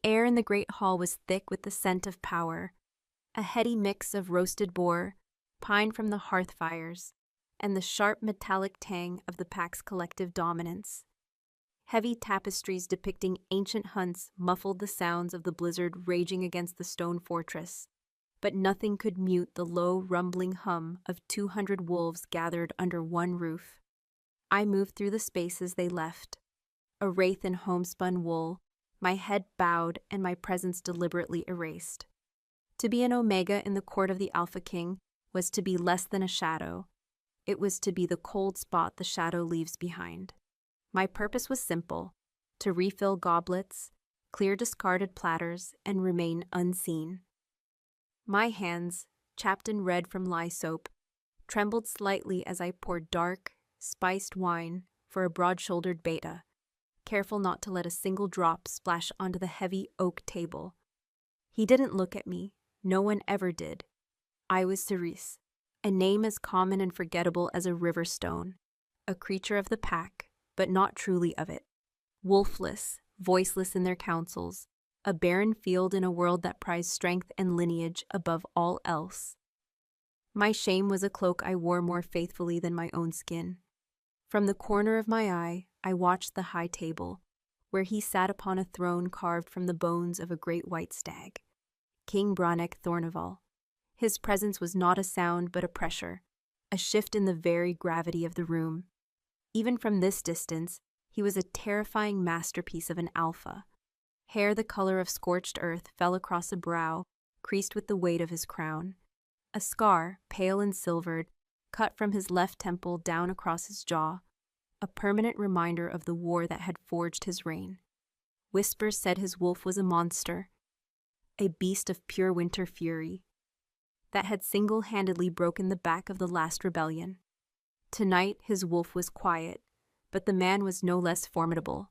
air in the great hall was thick with the scent of power, a heady mix of roasted boar, pine from the hearth fires, and the sharp metallic tang of the pack's collective dominance. Heavy tapestries depicting ancient hunts muffled the sounds of the blizzard raging against the stone fortress, but nothing could mute the low, rumbling hum of 200 wolves gathered under one roof. I moved through the spaces they left, a wraith in homespun wool, my head bowed and my presence deliberately erased. To be an Omega in the court of the Alpha King was to be less than a shadow. It was to be the cold spot the shadow leaves behind. My purpose was simple: to refill goblets, clear discarded platters, and remain unseen. My hands, chapped in red from lye soap, trembled slightly as I poured dark, spiced wine for a broad-shouldered beta, careful not to let a single drop splash onto the heavy oak table. He didn't look at me. No one ever did. I was Cerise, a name as common and forgettable as a river stone, a creature of the pack, but not truly of it. Wolfless, voiceless in their councils, a barren field in a world that prized strength and lineage above all else. My shame was a cloak I wore more faithfully than my own skin. From the corner of my eye, I watched the high table, where he sat upon a throne carved from the bones of a great white stag, King Branec Thornival. His presence was not a sound but a pressure, a shift in the very gravity of the room. Even from this distance, he was a terrifying masterpiece of an alpha. Hair the color of scorched earth fell across a brow, creased with the weight of his crown. A scar, pale and silvered, cut from his left temple down across his jaw, a permanent reminder of the war that had forged his reign. Whispers said his wolf was a monster, a beast of pure winter fury, that had single-handedly broken the back of the last rebellion. Tonight his wolf was quiet, but the man was no less formidable.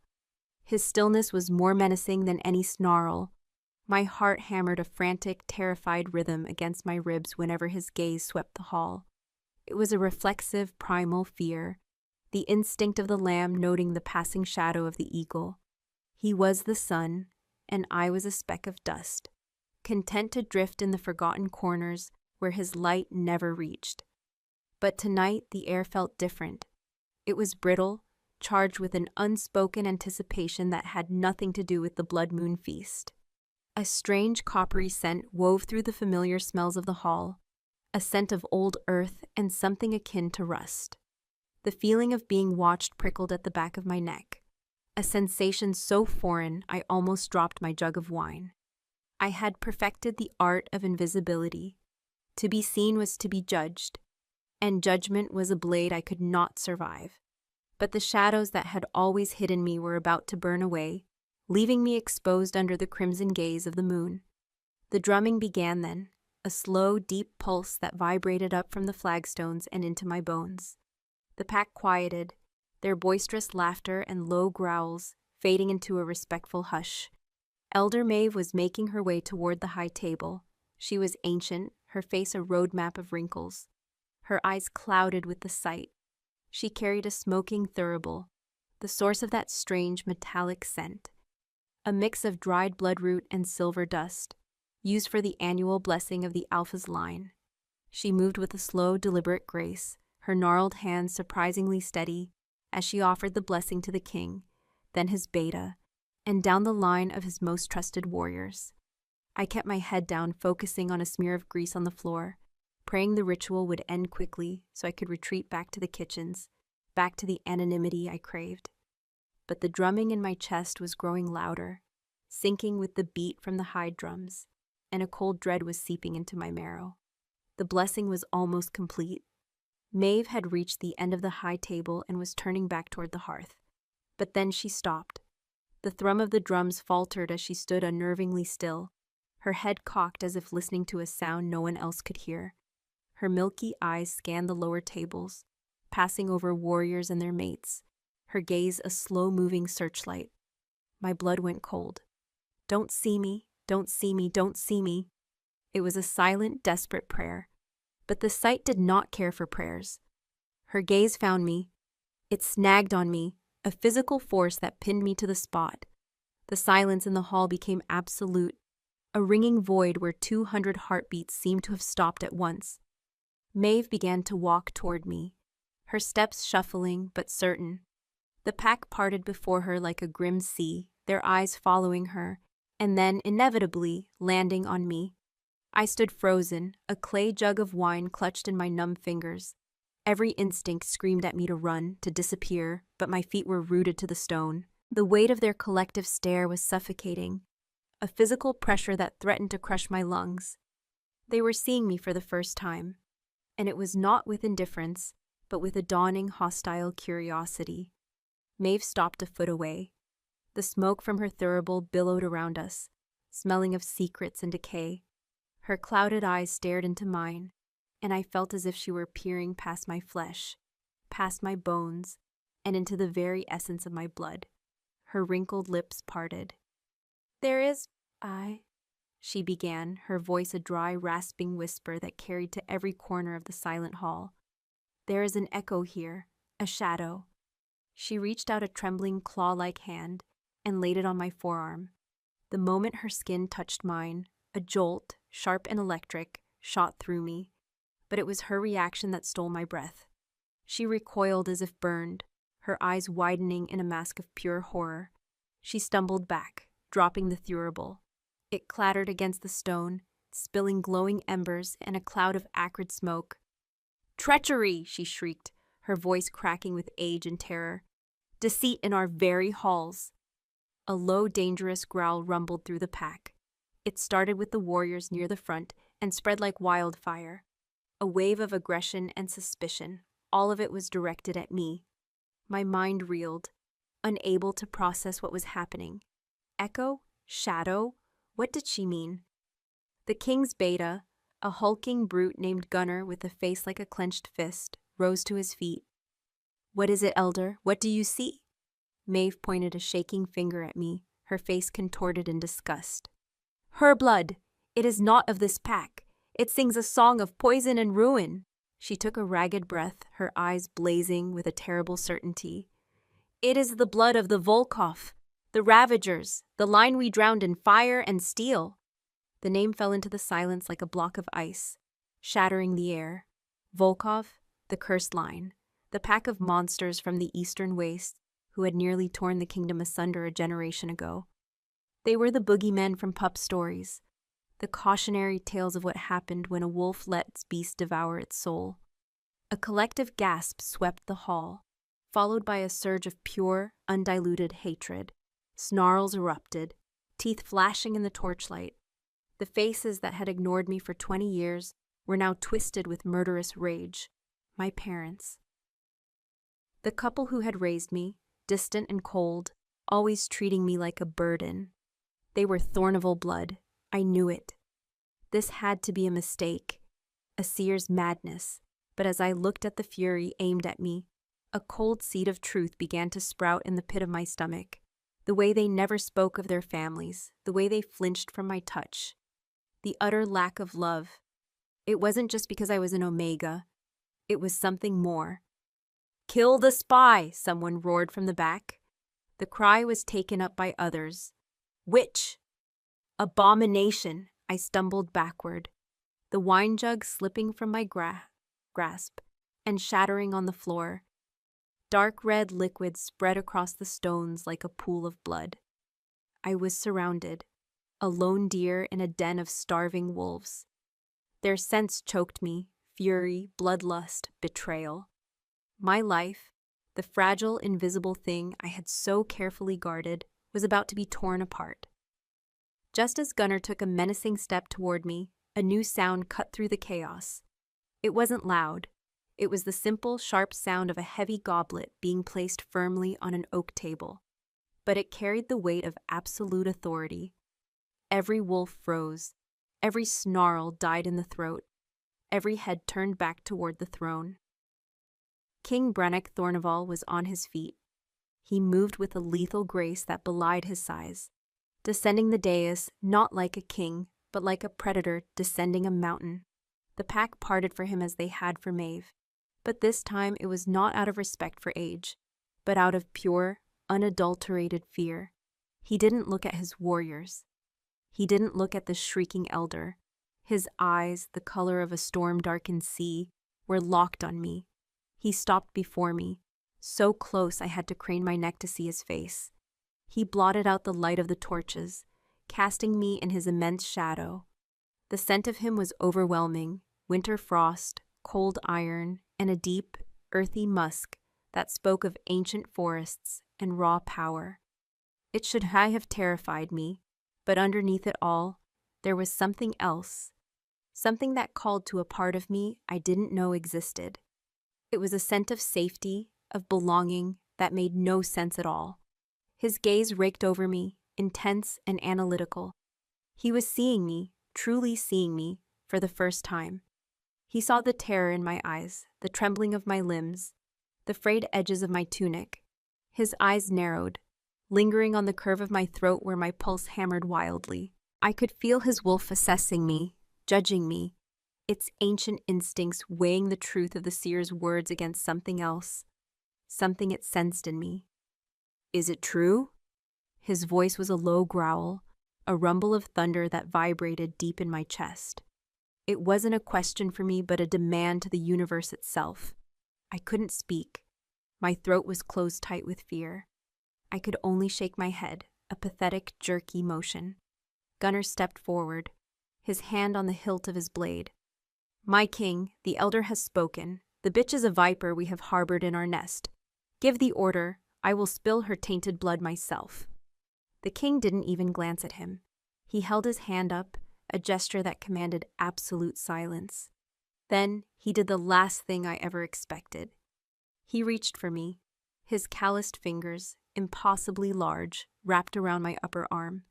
His stillness was more menacing than any snarl. My heart hammered a frantic, terrified rhythm against my ribs whenever his gaze swept the hall. It was a reflexive, primal fear, the instinct of the lamb noting the passing shadow of the eagle. He was the sun, and I was a speck of dust, content to drift in the forgotten corners where his light never reached. But tonight the air felt different. It was brittle, charged with an unspoken anticipation that had nothing to do with the blood moon feast. A strange coppery scent wove through the familiar smells of the hall, a scent of old earth and something akin to rust. The feeling of being watched prickled at the back of my neck, a sensation so foreign I almost dropped my jug of wine. I had perfected the art of invisibility. To be seen was to be judged, and judgment was a blade I could not survive. But the shadows that had always hidden me were about to burn away, leaving me exposed under the crimson gaze of the moon. The drumming began then, a slow, deep pulse that vibrated up from the flagstones and into my bones. The pack quieted, their boisterous laughter and low growls fading into a respectful hush. Elder Maeve was making her way toward the high table. She was ancient, her face a roadmap of wrinkles, her eyes clouded with the sight. She carried a smoking thurible, the source of that strange metallic scent, a mix of dried bloodroot and silver dust, used for the annual blessing of the Alpha's line. She moved with a slow, deliberate grace, her gnarled hands surprisingly steady, as she offered the blessing to the king, then his beta, and down the line of his most trusted warriors. I kept my head down, focusing on a smear of grease on the floor, praying the ritual would end quickly so I could retreat back to the kitchens, back to the anonymity I craved. But the drumming in my chest was growing louder, syncing with the beat from the hide drums, and a cold dread was seeping into my marrow. The blessing was almost complete. Maeve had reached the end of the high table and was turning back toward the hearth. But then she stopped. The thrum of the drums faltered as she stood unnervingly still, her head cocked as if listening to a sound no one else could hear. Her milky eyes scanned the lower tables, passing over warriors and their mates, her gaze a slow-moving searchlight. My blood went cold. "Don't see me, don't see me, don't see me." It was a silent, desperate prayer. But the sight did not care for prayers. Her gaze found me. It snagged on me, a physical force that pinned me to the spot. The silence in the hall became absolute, a ringing void where 200 heartbeats seemed to have stopped at once. Maeve began to walk toward me, her steps shuffling but certain. The pack parted before her like a grim sea, their eyes following her, and then, inevitably, landing on me. I stood frozen, a clay jug of wine clutched in my numb fingers. Every instinct screamed at me to run, to disappear, but my feet were rooted to the stone. The weight of their collective stare was suffocating, a physical pressure that threatened to crush my lungs. They were seeing me for the first time, and it was not with indifference, but with a dawning hostile curiosity. Maeve stopped a foot away. The smoke from her thurible billowed around us, smelling of secrets and decay. Her clouded eyes stared into mine, and I felt as if she were peering past my flesh, past my bones, and into the very essence of my blood. Her wrinkled lips parted. "There is she began, her voice a dry, rasping whisper that carried to every corner of the silent hall. "There is an echo here, a shadow." She reached out a trembling, claw-like hand and laid it on my forearm. The moment her skin touched mine, a jolt, sharp and electric, shot through me, but it was her reaction that stole my breath. She recoiled as if burned, her eyes widening in a mask of pure horror. She stumbled back, dropping the thurible. It clattered against the stone, spilling glowing embers and a cloud of acrid smoke. "Treachery!" she shrieked, her voice cracking with age and terror. "Deceit in our very halls!" A low, dangerous growl rumbled through the pack. It started with the warriors near the front and spread like wildfire. A wave of aggression and suspicion, all of it was directed at me. My mind reeled, unable to process what was happening. Echo? Shadow? What did she mean? The king's beta, a hulking brute named Gunnar with a face like a clenched fist, rose to his feet. "What is it, Elder? What do you see?" Maeve pointed a shaking finger at me, her face contorted in disgust. "Her blood! It is not of this pack. It sings a song of poison and ruin." She took a ragged breath, her eyes blazing with a terrible certainty. "It is the blood of the Volkov, the Ravagers, the line we drowned in fire and steel." The name fell into the silence like a block of ice, shattering the air. Volkov, the cursed line, the pack of monsters from the eastern wastes who had nearly torn the kingdom asunder a generation ago. They were the boogeymen from pup stories, the cautionary tales of what happened when a wolf lets beast devour its soul. A collective gasp swept the hall, followed by a surge of pure, undiluted hatred. Snarls erupted, teeth flashing in the torchlight. The faces that had ignored me for 20 years were now twisted with murderous rage. My parents. The couple who had raised me, distant and cold, always treating me like a burden. They were Thornival blood. I knew it. This had to be a mistake, a seer's madness, but as I looked at the fury aimed at me, a cold seed of truth began to sprout in the pit of my stomach. The way they never spoke of their families, the way they flinched from my touch, the utter lack of love. It wasn't just because I was an Omega. It was something more. "Kill the spy!" someone roared from the back. The cry was taken up by others. "Witch! Abomination!" I stumbled backward, the wine jug slipping from my grasp and shattering on the floor. Dark red liquid spread across the stones like a pool of blood. I was surrounded, a lone deer in a den of starving wolves. Their scents choked me, fury, bloodlust, betrayal. My life, the fragile, invisible thing I had so carefully guarded, was about to be torn apart. Just as Gunnar took a menacing step toward me, a new sound cut through the chaos. It wasn't loud. It was the simple, sharp sound of a heavy goblet being placed firmly on an oak table. But it carried the weight of absolute authority. Every wolf froze. Every snarl died in the throat. Every head turned back toward the throne. King Brennick Thornival was on his feet. He moved with a lethal grace that belied his size, descending the dais not like a king, but like a predator descending a mountain. The pack parted for him as they had for Maeve. But this time it was not out of respect for age, but out of pure, unadulterated fear. He didn't look at his warriors. He didn't look at the shrieking elder. His eyes, the color of a storm-darkened sea, were locked on me. He stopped before me, so close I had to crane my neck to see his face. He blotted out the light of the torches, casting me in his immense shadow. The scent of him was overwhelming, winter frost, cold iron, and a deep, earthy musk that spoke of ancient forests and raw power. It should have terrified me, but underneath it all, there was something else, something that called to a part of me I didn't know existed. It was a scent of safety, of belonging that made no sense at all. His gaze raked over me, intense and analytical. He was seeing me, truly seeing me, for the first time. He saw the terror in my eyes, the trembling of my limbs, the frayed edges of my tunic. His eyes narrowed, lingering on the curve of my throat where my pulse hammered wildly. I could feel his wolf assessing me, judging me, its ancient instincts weighing the truth of the seer's words against something else, something it sensed in me. "Is it true?" His voice was a low growl, a rumble of thunder that vibrated deep in my chest. It wasn't a question for me, but a demand to the universe itself. I couldn't speak. My throat was closed tight with fear. I could only shake my head, a pathetic, jerky motion. Gunnar stepped forward, his hand on the hilt of his blade. "My king, the elder has spoken. The bitch is a viper we have harbored in our nest. Give the order. I will spill her tainted blood myself." The king didn't even glance at him. He held his hand up, a gesture that commanded absolute silence. Then he did the last thing I ever expected. He reached for me, his calloused fingers, impossibly large, wrapped around my upper arm.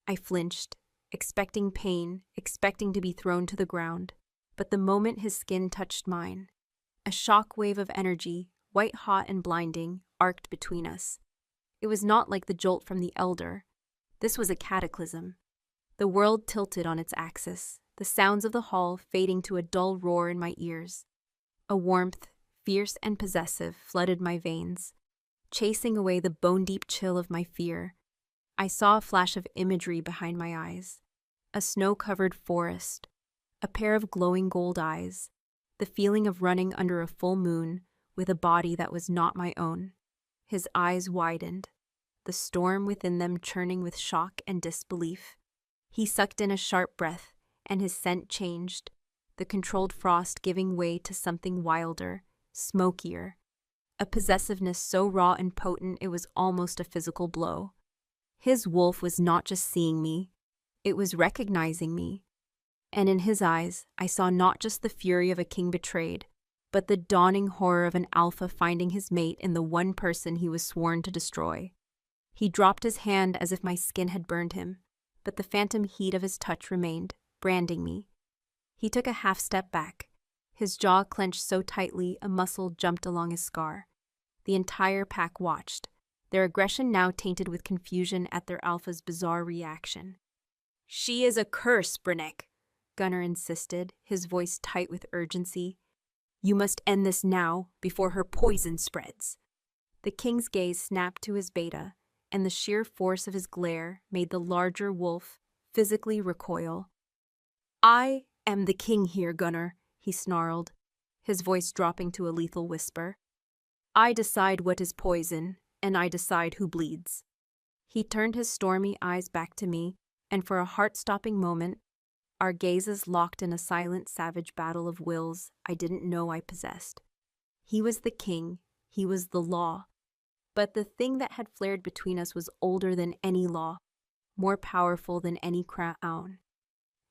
I flinched, expecting pain, expecting to be thrown to the ground. But the moment his skin touched mine, a shock wave of energy, white-hot and blinding, arced between us. It was not like the jolt from the elder. This was a cataclysm. The world tilted on its axis, the sounds of the hall fading to a dull roar in my ears. A warmth, fierce and possessive, flooded my veins, chasing away the bone-deep chill of my fear. I saw a flash of imagery behind my eyes. A snow-covered forest, a pair of glowing gold eyes, the feeling of running under a full moon with a body that was not my own. His eyes widened, the storm within them churning with shock and disbelief. He sucked in a sharp breath, and his scent changed, the controlled frost giving way to something wilder, smokier, a possessiveness so raw and potent it was almost a physical blow. His wolf was not just seeing me, it was recognizing me. And in his eyes, I saw not just the fury of a king betrayed, but the dawning horror of an alpha finding his mate in the one person he was sworn to destroy. He dropped his hand as if my skin had burned him, but the phantom heat of his touch remained, branding me. He took a half step back, his jaw clenched so tightly a muscle jumped along his scar. The entire pack watched, their aggression now tainted with confusion at their alpha's bizarre reaction. "She is a curse, Brennick," Gunnar insisted, his voice tight with urgency. "You must end this now, before her poison spreads." The king's gaze snapped to his beta, and the sheer force of his glare made the larger wolf physically recoil. "I am the king here, Gunnar," he snarled, his voice dropping to a lethal whisper. "I decide what is poison, and I decide who bleeds." He turned his stormy eyes back to me, and for a heart-stopping moment, our gazes locked in a silent, savage battle of wills I didn't know I possessed. He was the king, he was the law. But the thing that had flared between us was older than any law, more powerful than any crown.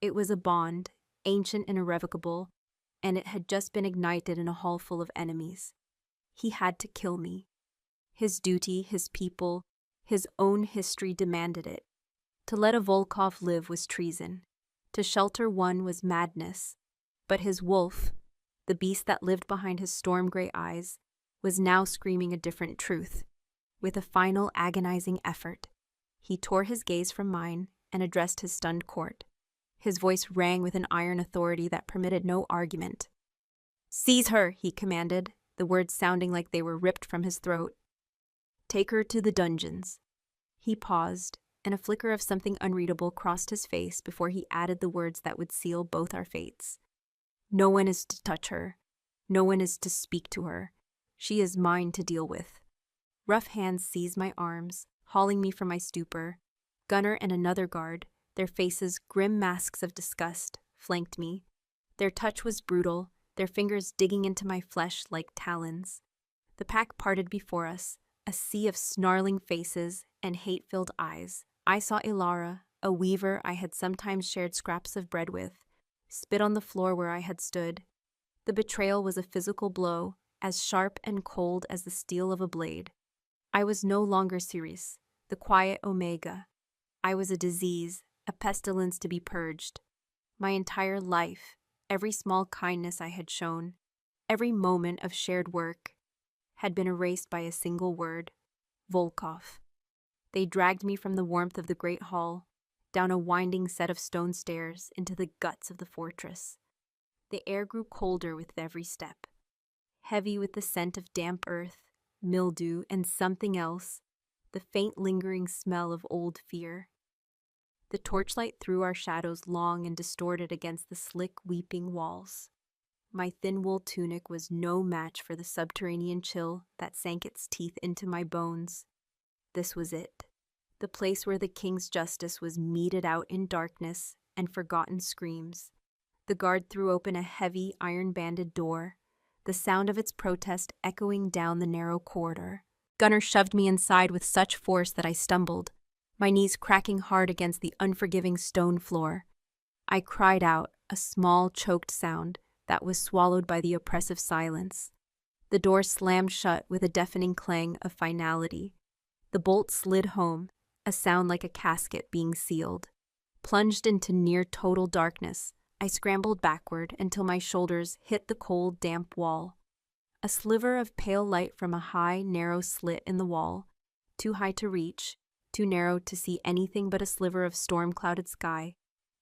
It was a bond, ancient and irrevocable, and it had just been ignited in a hall full of enemies. He had to kill me. His duty, his people, his own history demanded it. To let a Volkov live was treason. To shelter one was madness. But his wolf, the beast that lived behind his storm-gray eyes, was now screaming a different truth. With a final agonizing effort, he tore his gaze from mine and addressed his stunned court. His voice rang with an iron authority that permitted no argument. "Seize her," he commanded, the words sounding like they were ripped from his throat. "Take her to the dungeons." He paused, and a flicker of something unreadable crossed his face before he added the words that would seal both our fates. No one is to touch her. No one is to speak to her. She is mine to deal with. Rough hands seized my arms, hauling me from my stupor. Gunner and another guard, their faces grim masks of disgust, flanked me. Their touch was brutal, their fingers digging into my flesh like talons. The pack parted before us, a sea of snarling faces and hate-filled eyes. I saw Ilara, a weaver I had sometimes shared scraps of bread with, spit on the floor where I had stood. The betrayal was a physical blow, as sharp and cold as the steel of a blade. I was no longer Ceres, the quiet Omega. I was a disease, a pestilence to be purged. My entire life, every small kindness I had shown, every moment of shared work, had been erased by a single word: Volkov. They dragged me from the warmth of the great hall, down a winding set of stone stairs into the guts of the fortress. The air grew colder with every step, heavy with the scent of damp earth, mildew, and something else, the faint lingering smell of old fear. The torchlight threw our shadows long and distorted against the slick, weeping walls. My thin wool tunic was no match for the subterranean chill that sank its teeth into my bones. This was it, the place where the king's justice was meted out in darkness and forgotten screams. The guard threw open a heavy, iron-banded door, the sound of its protest echoing down the narrow corridor. Gunner shoved me inside with such force that I stumbled, my knees cracking hard against the unforgiving stone floor. I cried out, a small, choked sound that was swallowed by the oppressive silence. The door slammed shut with a deafening clang of finality. The bolt slid home, a sound like a casket being sealed. Plunged into near-total darkness, I scrambled backward until my shoulders hit the cold, damp wall. A sliver of pale light from a high, narrow slit in the wall, too high to reach, too narrow to see anything but a sliver of storm-clouded sky,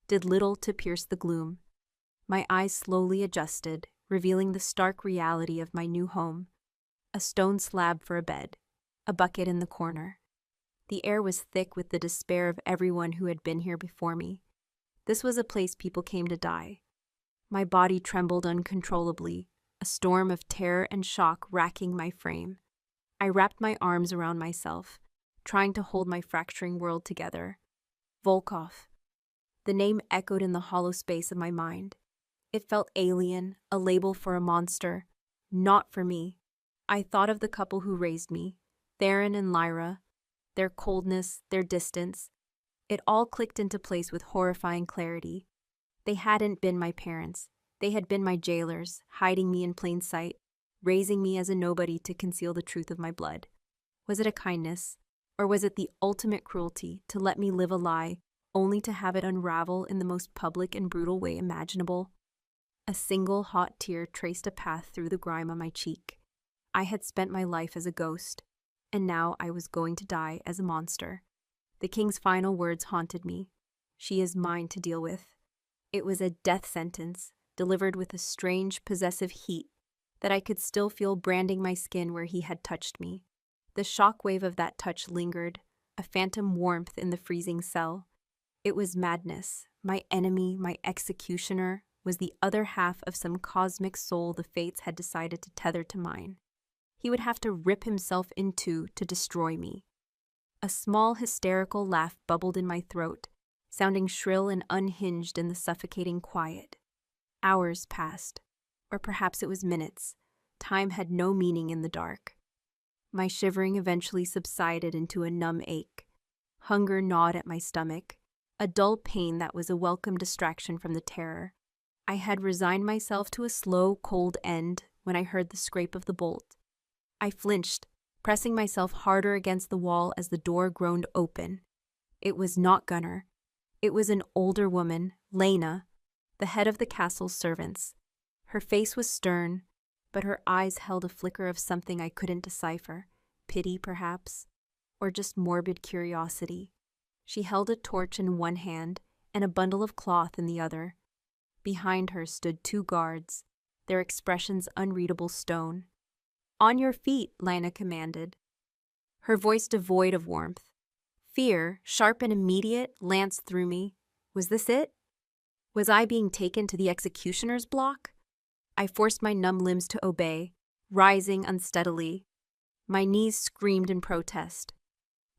did little to pierce the gloom. My eyes slowly adjusted, revealing the stark reality of my new home. A stone slab for a bed, a bucket in the corner. The air was thick with the despair of everyone who had been here before me. This was a place people came to die. My body trembled uncontrollably, a storm of terror and shock racking my frame. I wrapped my arms around myself, trying to hold my fracturing world together. Volkov. The name echoed in the hollow space of my mind. It felt alien, a label for a monster. Not for me. I thought of the couple who raised me, Theron and Lyra, their coldness, their distance. It all clicked into place with horrifying clarity. They hadn't been my parents. They had been my jailers, hiding me in plain sight, raising me as a nobody to conceal the truth of my blood. Was it a kindness, or was it the ultimate cruelty to let me live a lie, only to have it unravel in the most public and brutal way imaginable? A single hot tear traced a path through the grime on my cheek. I had spent my life as a ghost, and now I was going to die as a monster. The king's final words haunted me. She is mine to deal with. It was a death sentence, delivered with a strange, possessive heat that I could still feel branding my skin where he had touched me. The shockwave of that touch lingered, a phantom warmth in the freezing cell. It was madness. My enemy, my executioner, was the other half of some cosmic soul the fates had decided to tether to mine. He would have to rip himself in two to destroy me. A small hysterical laugh bubbled in my throat, sounding shrill and unhinged in the suffocating quiet. Hours passed, or perhaps it was minutes. Time had no meaning in the dark. My shivering eventually subsided into a numb ache. Hunger gnawed at my stomach, a dull pain that was a welcome distraction from the terror. I had resigned myself to a slow, cold end when I heard the scrape of the bolt. I flinched, pressing myself harder against the wall as the door groaned open. It was not Gunner. It was an older woman, Lena, the head of the castle's servants. Her face was stern, but her eyes held a flicker of something I couldn't decipher. Pity, perhaps, or just morbid curiosity. She held a torch in one hand and a bundle of cloth in the other. Behind her stood two guards, their expressions unreadable stone. "On your feet," Lena commanded, her voice devoid of warmth. Fear, sharp and immediate, lanced through me. Was this it? Was I being taken to the executioner's block? I forced my numb limbs to obey, rising unsteadily. My knees screamed in protest.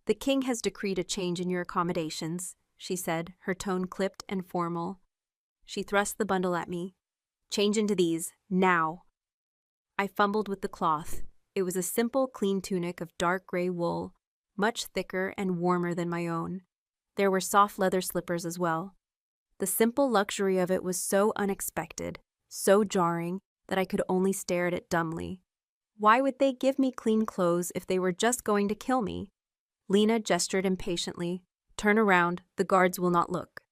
"The king has decreed a change in your accommodations," she said, her tone clipped and formal. She thrust the bundle at me. "Change into these, now." I fumbled with the cloth. It was a simple, clean tunic of dark gray wool, much thicker and warmer than my own. There were soft leather slippers as well. The simple luxury of it was so unexpected, so jarring, that I could only stare at it dumbly. Why would they give me clean clothes if they were just going to kill me? Lena gestured impatiently. "Turn around, the guards will not look."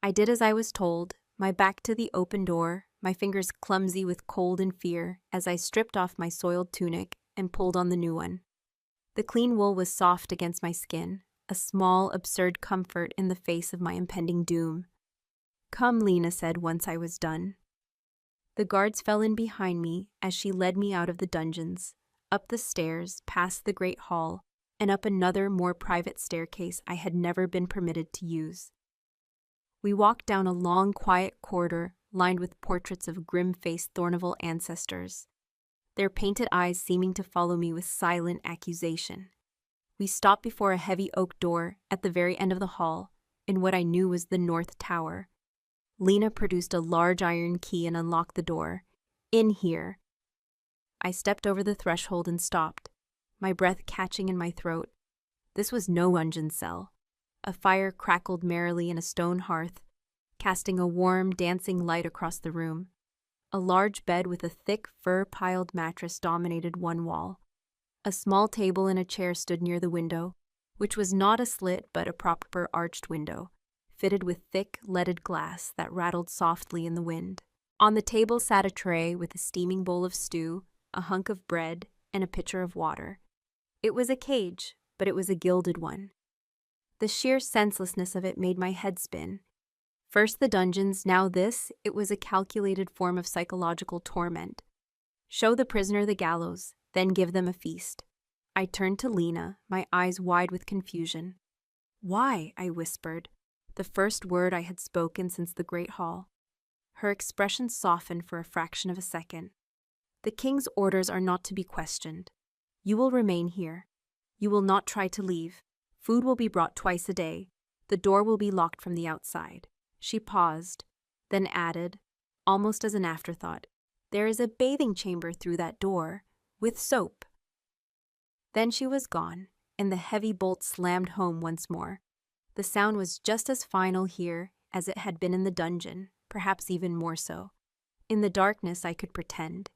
I did as I was told, my back to the open door, my fingers clumsy with cold and fear as I stripped off my soiled tunic and pulled on the new one. The clean wool was soft against my skin, a small, absurd comfort in the face of my impending doom. "Come," Lena said once I was done. The guards fell in behind me as she led me out of the dungeons, up the stairs, past the great hall, and up another, more private staircase I had never been permitted to use. We walked down a long, quiet corridor lined with portraits of grim-faced Thornival ancestors, their painted eyes seeming to follow me with silent accusation. We stopped before a heavy oak door at the very end of the hall, in what I knew was the North Tower. Lena produced a large iron key and unlocked the door. "In here." I stepped over the threshold and stopped, my breath catching in my throat. This was no dungeon cell. A fire crackled merrily in a stone hearth, casting a warm, dancing light across the room. A large bed with a thick, fur-piled mattress dominated one wall. A small table and a chair stood near the window, which was not a slit but a proper arched window, fitted with thick, leaded glass that rattled softly in the wind. On the table sat a tray with a steaming bowl of stew, a hunk of bread, and a pitcher of water. It was a cage, but it was a gilded one. The sheer senselessness of it made my head spin. First the dungeons, now this, it was a calculated form of psychological torment. Show the prisoner the gallows, then give them a feast. I turned to Lena, my eyes wide with confusion. "Why?" I whispered, the first word I had spoken since the great hall. Her expression softened for a fraction of a second. "The king's orders are not to be questioned. You will remain here. You will not try to leave. Food will be brought twice a day. The door will be locked from the outside." She paused, then added, almost as an afterthought, "There is a bathing chamber through that door, with soap." Then she was gone, and the heavy bolt slammed home once more. The sound was just as final here as it had been in the dungeon, perhaps even more so. In the darkness I could pretend.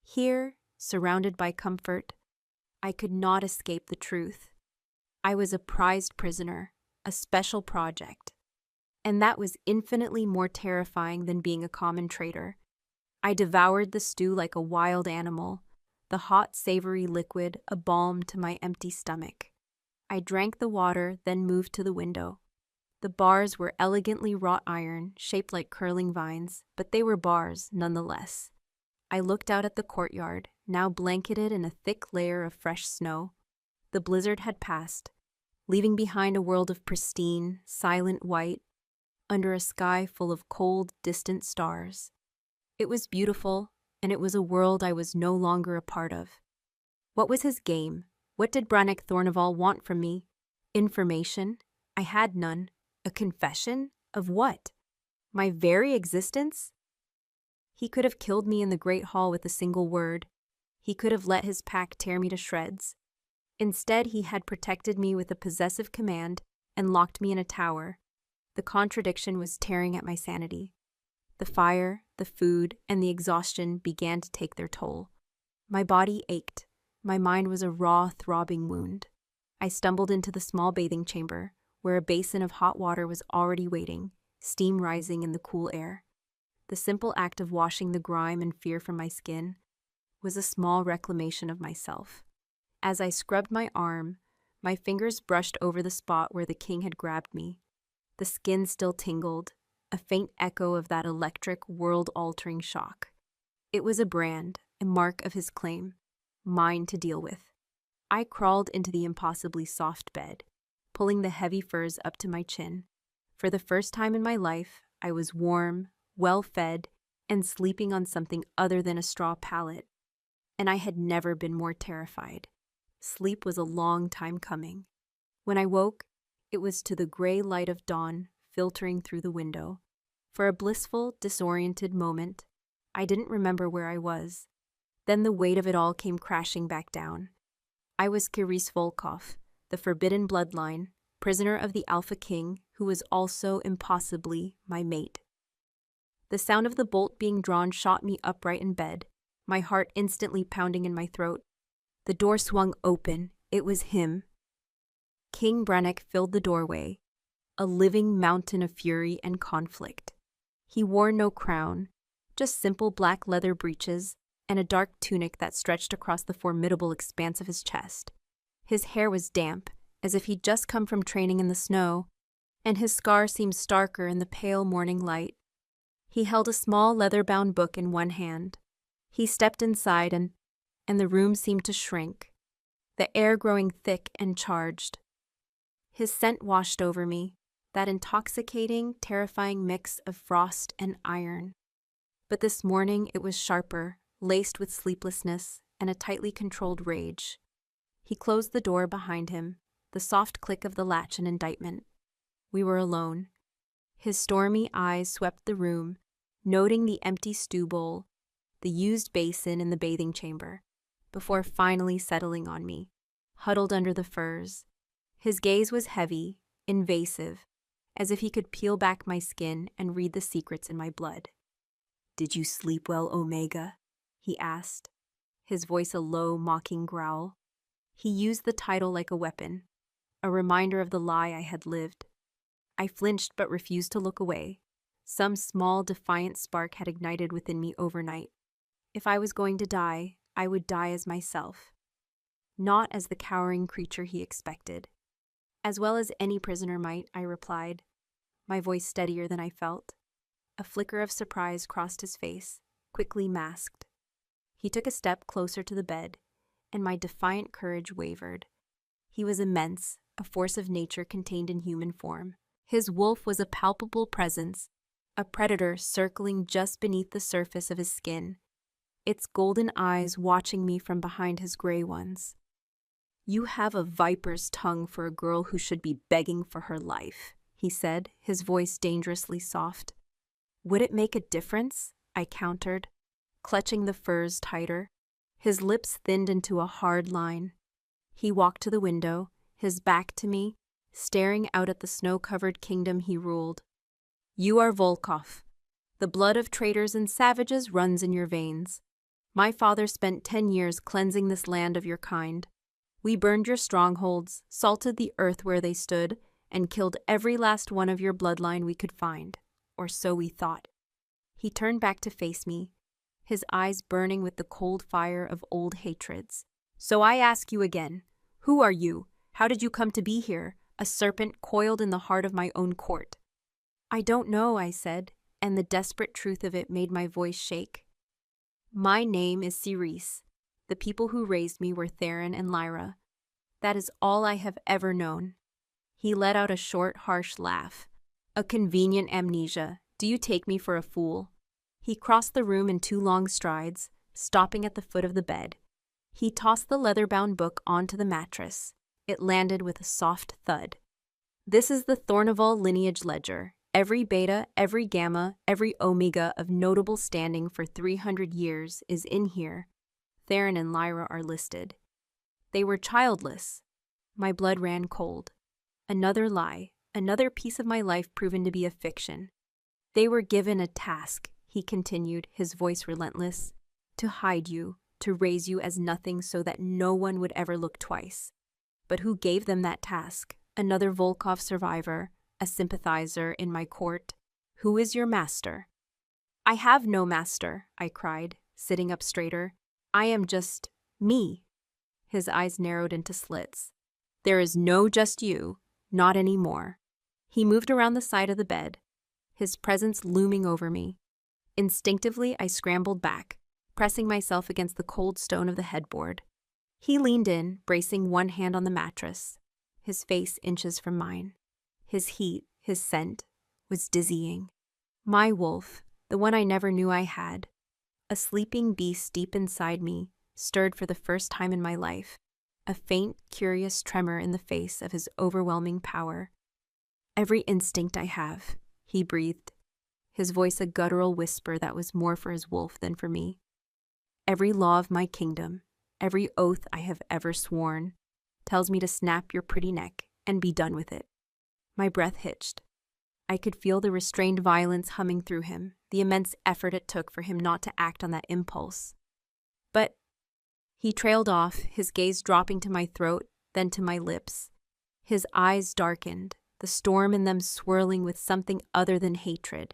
Here, surrounded by comfort, I could not escape the truth. I was a prized prisoner, a special project. And that was infinitely more terrifying than being a common traitor. I devoured the stew like a wild animal, the hot, savory liquid a balm to my empty stomach. I drank the water, then moved to the window. The bars were elegantly wrought iron, shaped like curling vines, but they were bars nonetheless. I looked out at the courtyard, now blanketed in a thick layer of fresh snow. The blizzard had passed, leaving behind a world of pristine, silent white, under a sky full of cold, distant stars. It was beautiful, and it was a world I was no longer a part of. What was his game? What did Brannock Thornival want from me? Information? I had none. A confession? Of what? My very existence? He could have killed me in the great hall with a single word. He could have let his pack tear me to shreds. Instead, he had protected me with a possessive command and locked me in a tower. The contradiction was tearing at my sanity. The fire, the food, and the exhaustion began to take their toll. My body ached. My mind was a raw, throbbing wound. I stumbled into the small bathing chamber, where a basin of hot water was already waiting, steam rising in the cool air. The simple act of washing the grime and fear from my skin was a small reclamation of myself. As I scrubbed my arm, my fingers brushed over the spot where the king had grabbed me. The skin still tingled, a faint echo of that electric, world-altering shock. It was a brand, a mark of his claim, mine to deal with. I crawled into the impossibly soft bed. pulling the heavy furs up to my chin. For the first time in my life, I was warm, well-fed, and sleeping on something other than a straw pallet. And I had never been more terrified. Sleep was a long time coming. When I woke, it was to the gray light of dawn filtering through the window. For a blissful, disoriented moment, I didn't remember where I was. Then the weight of it all came crashing back down. I was Kiris Volkov, the forbidden bloodline, prisoner of the Alpha King, who was also impossibly my mate. The sound of the bolt being drawn shot me upright in bed, my heart instantly pounding in my throat. The door swung open. It was him. King Brannock filled the doorway, a living mountain of fury and conflict. He wore no crown, just simple black leather breeches and a dark tunic that stretched across the formidable expanse of his chest. His hair was damp, as if he'd just come from training in the snow, and his scar seemed starker in the pale morning light. He held a small leather-bound book in one hand. He stepped inside and the room seemed to shrink, the air growing thick and charged. His scent washed over me, that intoxicating, terrifying mix of frost and iron. But this morning it was sharper, laced with sleeplessness and a tightly controlled rage. He closed the door behind him, the soft click of the latch an indictment. We were alone. His stormy eyes swept the room, noting the empty stew bowl, the used basin in the bathing chamber, before finally settling on me, huddled under the furs. His gaze was heavy, invasive, as if he could peel back my skin and read the secrets in my blood. "Did you sleep well, Omega?" he asked, his voice a low, mocking growl. He used the title like a weapon, a reminder of the lie I had lived. I flinched but refused to look away. Some small, defiant spark had ignited within me overnight. If I was going to die, I would die as myself, not as the cowering creature he expected. "As well as any prisoner might," I replied, my voice steadier than I felt. A flicker of surprise crossed his face, quickly masked. He took a step closer to the bed, and my defiant courage wavered. He was immense, a force of nature contained in human form. His wolf was a palpable presence, a predator circling just beneath the surface of his skin, its golden eyes watching me from behind his gray ones. "You have a viper's tongue for a girl who should be begging for her life," he said, his voice dangerously soft. "Would it make a difference?" I countered, clutching the furs tighter. His lips thinned into a hard line. He walked to the window, his back to me, staring out at the snow-covered kingdom he ruled. "You are Volkov. The blood of traitors and savages runs in your veins. My father spent 10 years cleansing this land of your kind. We burned your strongholds, salted the earth where they stood, and killed every last one of your bloodline we could find. Or so we thought." He turned back to face me, his eyes burning with the cold fire of old hatreds. "So I ask you again, who are you? How did you come to be here, a serpent coiled in the heart of my own court?" "I don't know," I said, and the desperate truth of it made my voice shake. "My name is Cerise. The people who raised me were Theron and Lyra. That is all I have ever known." He let out a short, harsh laugh. "A convenient amnesia. Do you take me for a fool?" He crossed the room in 2 long strides, stopping at the foot of the bed. He tossed the leather-bound book onto the mattress. It landed with a soft thud. "This is the Thornival lineage ledger. Every beta, every gamma, every omega of notable standing for 300 years is in here. Theron and Lyra are listed. They were childless." My blood ran cold. Another lie, another piece of my life proven to be a fiction. "They were given a task," he continued, his voice relentless, "to hide you, to raise you as nothing so that no one would ever look twice. But who gave them that task? Another Volkov survivor, a sympathizer in my court. Who is your master?" "I have no master," I cried, sitting up straighter. "I am just me." His eyes narrowed into slits. "There is no just you, not anymore." He moved around the side of the bed, his presence looming over me. Instinctively, I scrambled back, pressing myself against the cold stone of the headboard. He leaned in, bracing one hand on the mattress. his face inches from mine. His heat, his scent, was dizzying. My wolf, the one I never knew I had, a sleeping beast deep inside me, stirred for the first time in my life, a faint, curious tremor in the face of his overwhelming power. "Every instinct I have," he breathed, his voice a guttural whisper that was more for his wolf than for me. "Every law of my kingdom, every oath I have ever sworn, tells me to snap your pretty neck and be done with it." My breath hitched. I could feel the restrained violence humming through him, the immense effort it took for him not to act on that impulse. But he trailed off, his gaze dropping to my throat, then to my lips. His eyes darkened, the storm in them swirling with something other than hatred.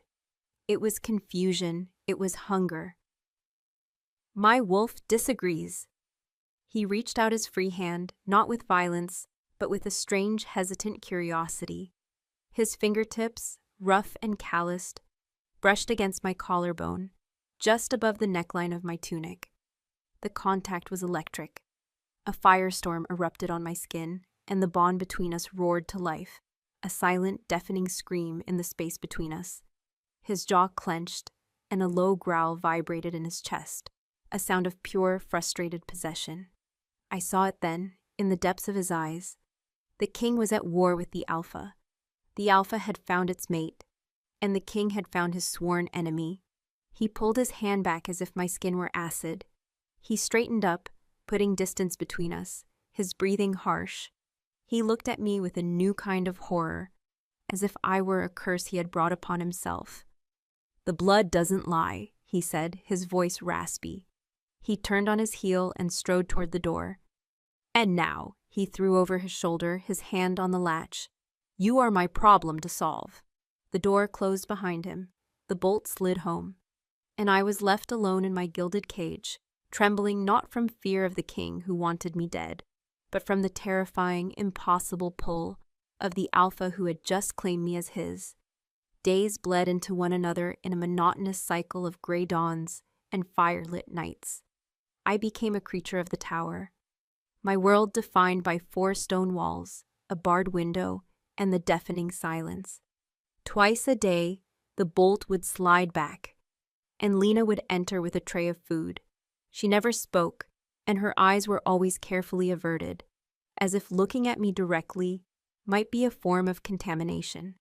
It was confusion, it was hunger. "My wolf disagrees." He reached out his free hand, not with violence, but with a strange, hesitant curiosity. His fingertips, rough and calloused, brushed against my collarbone, just above the neckline of my tunic. The contact was electric. A firestorm erupted on my skin, and the bond between us roared to life, a silent, deafening scream in the space between us. His jaw clenched, and a low growl vibrated in his chest, a sound of pure, frustrated possession. I saw it then, in the depths of his eyes. The king was at war with the alpha. The alpha had found its mate, and the king had found his sworn enemy. He pulled his hand back as if my skin were acid. He straightened up, putting distance between us, his breathing harsh. He looked at me with a new kind of horror, as if I were a curse he had brought upon himself. "The blood doesn't lie," he said, his voice raspy. He turned on his heel and strode toward the door. "And now," he threw over his shoulder, his hand on the latch, "you are my problem to solve." The door closed behind him, the bolt slid home, and I was left alone in my gilded cage, trembling not from fear of the king who wanted me dead, but from the terrifying, impossible pull of the alpha who had just claimed me as his. Days bled into one another in a monotonous cycle of gray dawns and fire-lit nights. I became a creature of the tower, my world defined by 4 stone walls, a barred window, and the deafening silence. Twice a day, the bolt would slide back, and Lena would enter with a tray of food. She never spoke, and her eyes were always carefully averted, as if looking at me directly might be a form of contamination.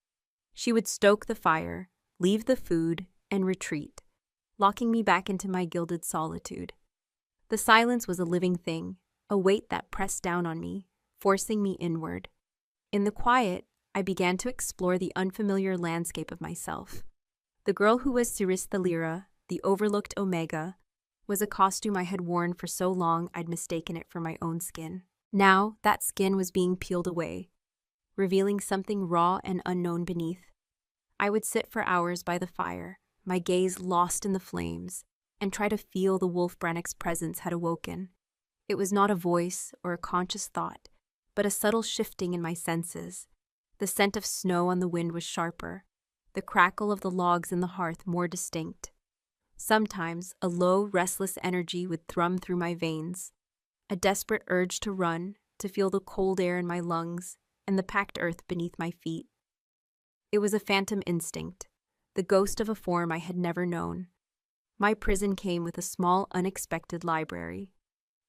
She would stoke the fire, leave the food, and retreat, locking me back into my gilded solitude. The silence was a living thing, a weight that pressed down on me, forcing me inward. In the quiet, I began to explore the unfamiliar landscape of myself. The girl who was Cirista Lyra, the overlooked Omega, was a costume I had worn for so long I'd mistaken it for my own skin. Now, that skin was being peeled away, revealing something raw and unknown beneath. I would sit for hours by the fire, my gaze lost in the flames, and try to feel the wolf Brannoc's presence had awoken. It was not a voice or a conscious thought, but a subtle shifting in my senses. The scent of snow on the wind was sharper, the crackle of the logs in the hearth more distinct. Sometimes a low, restless energy would thrum through my veins, a desperate urge to run, to feel the cold air in my lungs and the packed earth beneath my feet. It was a phantom instinct, the ghost of a form I had never known. My prison came with a small, unexpected library.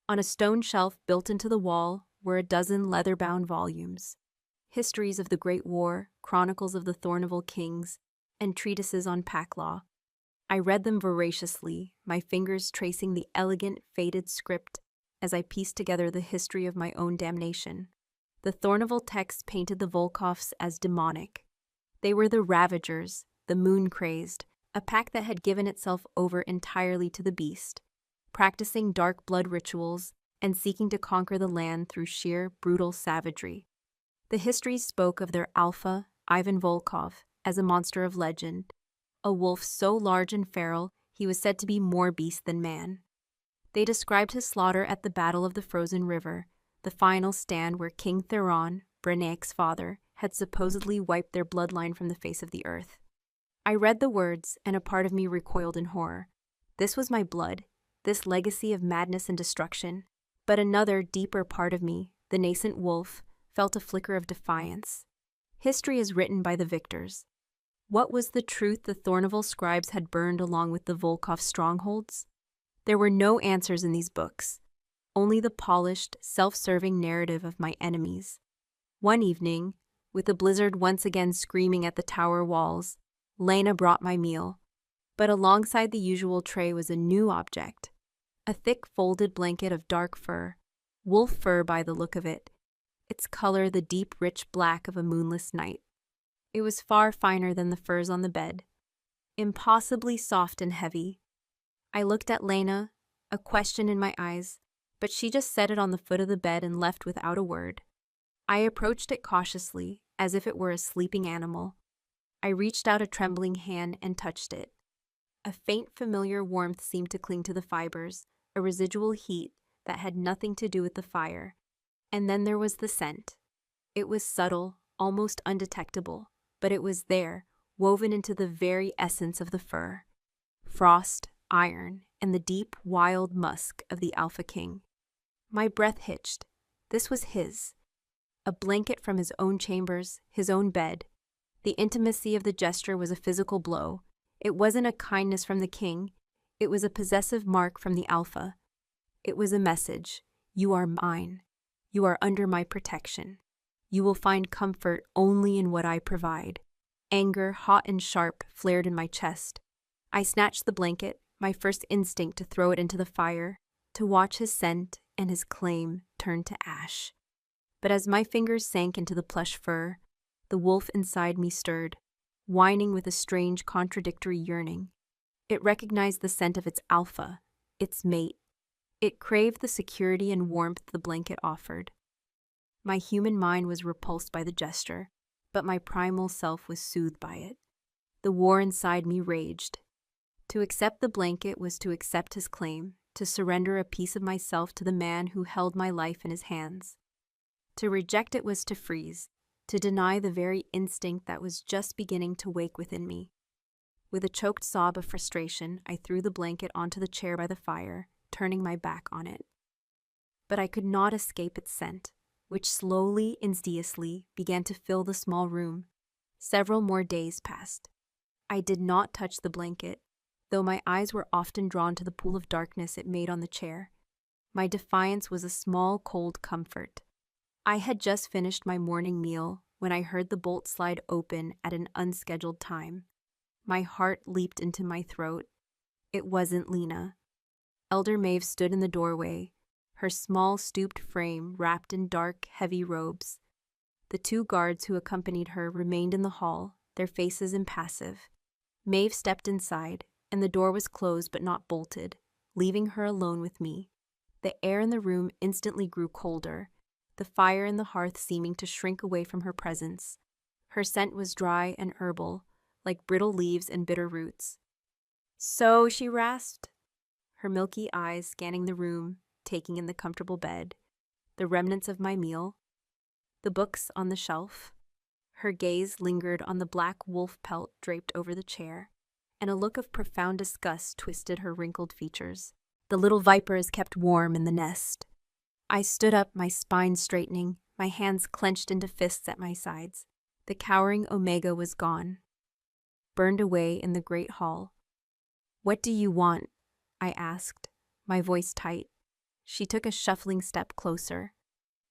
On a stone shelf built into the wall were a dozen leather-bound volumes. Histories of the Great War, chronicles of the Thornival kings, and treatises on pack law. I read them voraciously, my fingers tracing the elegant, faded script as I pieced together the history of my own damnation. The Thornival texts painted the Volkoffs as demonic. They were the Ravagers, the moon-crazed, a pack that had given itself over entirely to the beast, practicing dark blood rituals and seeking to conquer the land through sheer, brutal savagery. The histories spoke of their alpha, Ivan Volkov, as a monster of legend, a wolf so large and feral he was said to be more beast than man. They described his slaughter at the Battle of the Frozen River, the final stand where King Theron, Brannoc's father, had supposedly wiped their bloodline from the face of the earth. I read the words, and a part of me recoiled in horror. This was my blood, this legacy of madness and destruction. But another, deeper part of me, the nascent wolf, felt a flicker of defiance. History is written by the victors. What was the truth the Thorneville scribes had burned along with the Volkov strongholds? There were no answers in these books, only the polished, self-serving narrative of my enemies. One evening, with the blizzard once again screaming at the tower walls, Lena brought my meal. But alongside the usual tray was a new object, a thick folded blanket of dark fur, wolf fur by the look of it, its color the deep rich black of a moonless night. It was far finer than the furs on the bed, impossibly soft and heavy. I looked at Lena, a question in my eyes, but she just set it on the foot of the bed and left without a word. I approached it cautiously, as if it were a sleeping animal. I reached out a trembling hand and touched it. A faint familiar warmth seemed to cling to the fibers, a residual heat that had nothing to do with the fire. And then there was the scent. It was subtle, almost undetectable, but it was there, woven into the very essence of the fur. Frost, iron, and the deep, wild musk of the Alpha King. My breath hitched. This was his. A blanket from his own chambers, his own bed. The intimacy of the gesture was a physical blow. It wasn't a kindness from the king. It was a possessive mark from the Alpha. It was a message. You are mine. You are under my protection. You will find comfort only in what I provide. Anger, hot and sharp, flared in my chest. I snatched the blanket, my first instinct to throw it into the fire, to watch his scent and his claim turn to ash. But as my fingers sank into the plush fur, the wolf inside me stirred, whining with a strange, contradictory yearning. It recognized the scent of its alpha, its mate. It craved the security and warmth the blanket offered. My human mind was repulsed by the gesture, but my primal self was soothed by it. The war inside me raged. To accept the blanket was to accept his claim, to surrender a piece of myself to the man who held my life in his hands. To reject it was to freeze, to deny the very instinct that was just beginning to wake within me. With a choked sob of frustration, I threw the blanket onto the chair by the fire, turning my back on it. But I could not escape its scent, which slowly, insidiously, began to fill the small room. Several more days passed. I did not touch the blanket, though my eyes were often drawn to the pool of darkness it made on the chair. My defiance was a small, cold comfort. I had just finished my morning meal when I heard the bolt slide open at an unscheduled time. My heart leaped into my throat. It wasn't Lena. Elder Maeve stood in the doorway, her small, stooped frame wrapped in dark, heavy robes. The two guards who accompanied her remained in the hall, their faces impassive. Maeve stepped inside, and the door was closed but not bolted, leaving her alone with me. The air in the room instantly grew colder, the fire in the hearth seeming to shrink away from her presence. Her scent was dry and herbal, like brittle leaves and bitter roots. "So," she rasped, her milky eyes scanning the room, taking in the comfortable bed, the remnants of my meal, the books on the shelf. Her gaze lingered on the black wolf pelt draped over the chair, and a look of profound disgust twisted her wrinkled features. "The little viper is kept warm in the nest." I stood up, my spine straightening, my hands clenched into fists at my sides. The cowering Omega was gone, burned away in the great hall. "What do you want?" I asked, my voice tight. She took a shuffling step closer,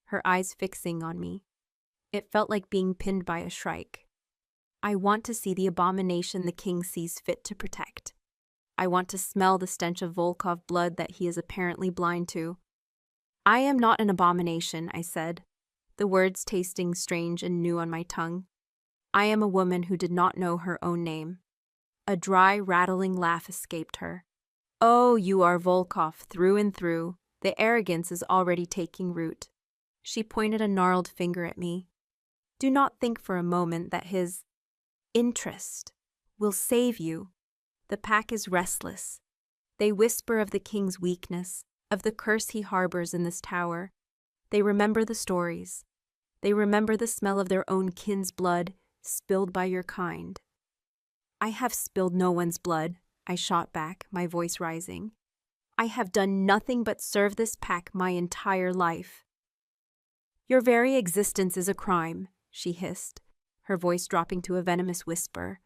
her eyes fixing on me. It felt like being pinned by a shrike. "I want to see the abomination the king sees fit to protect. I want to smell the stench of Volkov blood that he is apparently blind to." "I am not an abomination," I said, the words tasting strange and new on my tongue. "I am a woman who did not know her own name." A dry, rattling laugh escaped her. "Oh, you are Volkov through and through. The arrogance is already taking root." She pointed a gnarled finger at me. "Do not think for a moment that his interest will save you. The pack is restless. They whisper of the king's weakness, of the curse he harbors in this tower. They remember the stories. They remember the smell of their own kin's blood spilled by your kind." "I have spilled no one's blood," I shot back, my voice rising. "I have done nothing but serve this pack my entire life." Your very existence is a crime, she hissed, her voice dropping to a venomous whisper.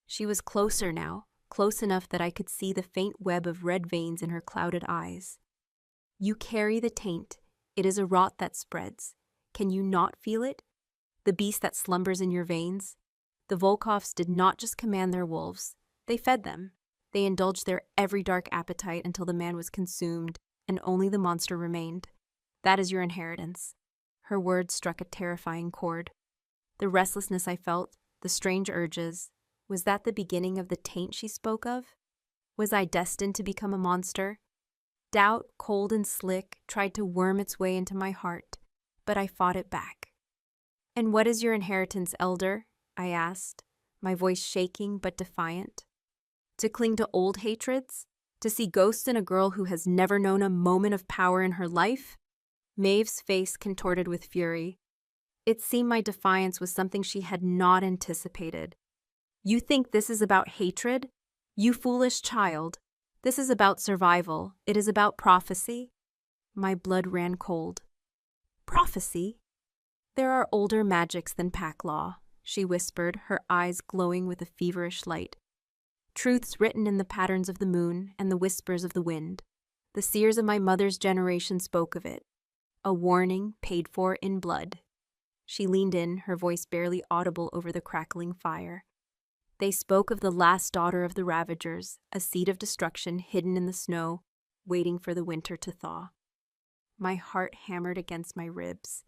She was closer now, close enough that I could see the faint web of red veins in her clouded eyes. You carry the taint. It is a rot that spreads. Can you not feel it? The beast that slumbers in your veins? The Volkovs did not just command their wolves. They fed them. They indulged their every dark appetite until the man was consumed and only the monster remained. That is your inheritance. Her words struck a terrifying chord. The restlessness I felt, the strange urges, was that the beginning of the taint she spoke of? Was I destined to become a monster? Doubt, cold and slick, tried to worm its way into my heart, but I fought it back. And what is your inheritance, elder? I asked, my voice shaking but defiant. To cling to old hatreds? To see ghosts in a girl who has never known a moment of power in her life? Maeve's face contorted with fury. It seemed my defiance was something she had not anticipated. You think this is about hatred? You foolish child. This is about survival. It is about prophecy. My blood ran cold. Prophecy? There are older magics than pack law, she whispered, her eyes glowing with a feverish light. Truths written in the patterns of the moon and the whispers of the wind. The seers of my mother's generation spoke of it. A warning paid for in blood. She leaned in, her voice barely audible over the crackling fire. They spoke of the last daughter of the Ravagers, a seed of destruction hidden in the snow, waiting for the winter to thaw. My heart hammered against my ribs.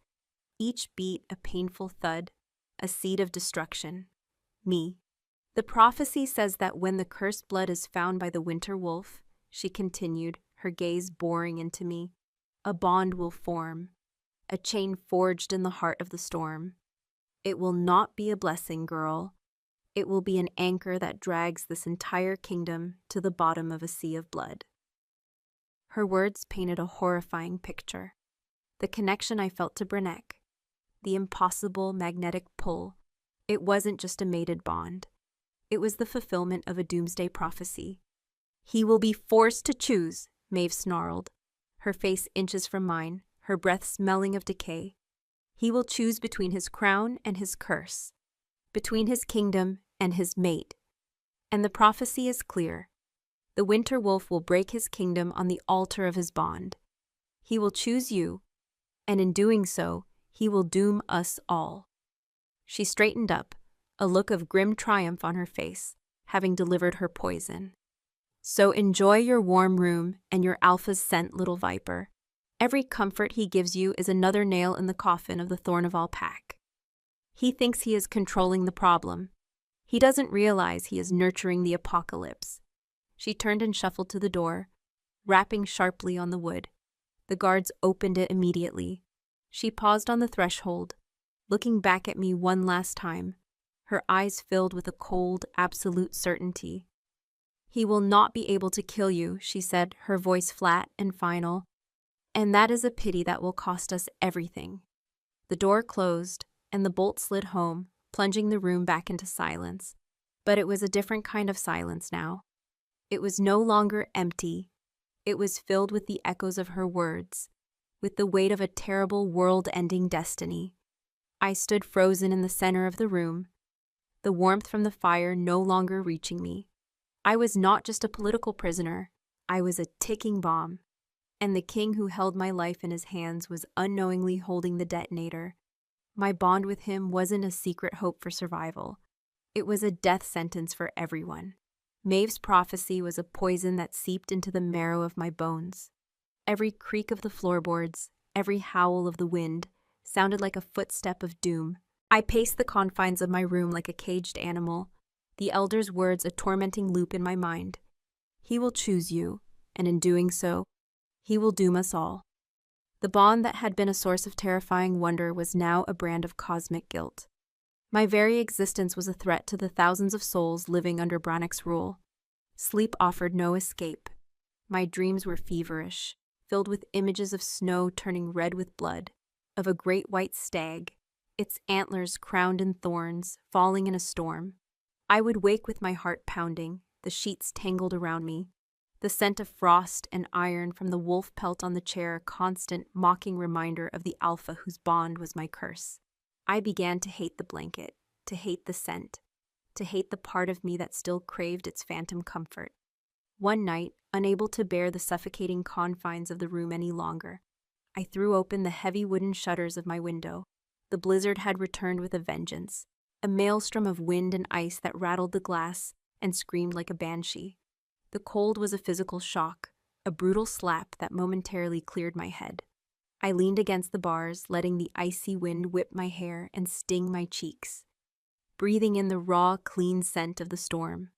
Each beat a painful thud, a seed of destruction. Me. The prophecy says that when the cursed blood is found by the winter wolf, she continued, her gaze boring into me, a bond will form, a chain forged in the heart of the storm. It will not be a blessing, girl. It will be an anchor that drags this entire kingdom to the bottom of a sea of blood. Her words painted a horrifying picture. The connection I felt to Brenek, the impossible magnetic pull. It wasn't just a mated bond. It was the fulfillment of a doomsday prophecy. He will be forced to choose, Maeve snarled, her face inches from mine, her breath smelling of decay. He will choose between his crown and his curse, between his kingdom and his mate. And the prophecy is clear. The winter wolf will break his kingdom on the altar of his bond. He will choose you, and in doing so, he will doom us all. She straightened up, a look of grim triumph on her face, having delivered her poison. So enjoy your warm room and your alpha's scent, little viper. Every comfort he gives you is another nail in the coffin of the Thornival pack. He thinks he is controlling the problem. He doesn't realize he is nurturing the apocalypse. She turned and shuffled to the door, rapping sharply on the wood. The guards opened it immediately. She paused on the threshold, looking back at me one last time, her eyes filled with a cold, absolute certainty. He will not be able to kill you, she said, her voice flat and final. And that is a pity that will cost us everything. The door closed, and the bolt slid home, plunging the room back into silence. But it was a different kind of silence now. It was no longer empty. It was filled with the echoes of her words, with the weight of a terrible world-ending destiny. I stood frozen in the center of the room, the warmth from the fire no longer reaching me. I was not just a political prisoner. I was a ticking bomb. And the king who held my life in his hands was unknowingly holding the detonator. My bond with him wasn't a secret hope for survival. It was a death sentence for everyone. Maeve's prophecy was a poison that seeped into the marrow of my bones. Every creak of the floorboards, every howl of the wind, sounded like a footstep of doom. I paced the confines of my room like a caged animal, the elder's words a tormenting loop in my mind. He will choose you, and in doing so, he will doom us all. The bond that had been a source of terrifying wonder was now a brand of cosmic guilt. My very existence was a threat to the thousands of souls living under Brannek's rule. Sleep offered no escape. My dreams were feverish, filled with images of snow turning red with blood, of a great white stag, its antlers crowned in thorns, falling in a storm. I would wake with my heart pounding, the sheets tangled around me, The scent of frost and iron from the wolf pelt on the chair, a constant, mocking reminder of the alpha whose bond was my curse. I began to hate the blanket, to hate the scent, to hate the part of me that still craved its phantom comfort. One night, unable to bear the suffocating confines of the room any longer, I threw open the heavy wooden shutters of my window. The blizzard had returned with a vengeance, a maelstrom of wind and ice that rattled the glass and screamed like a banshee. The cold was a physical shock, a brutal slap that momentarily cleared my head. I leaned against the bars, letting the icy wind whip my hair and sting my cheeks, breathing in the raw, clean scent of the storm.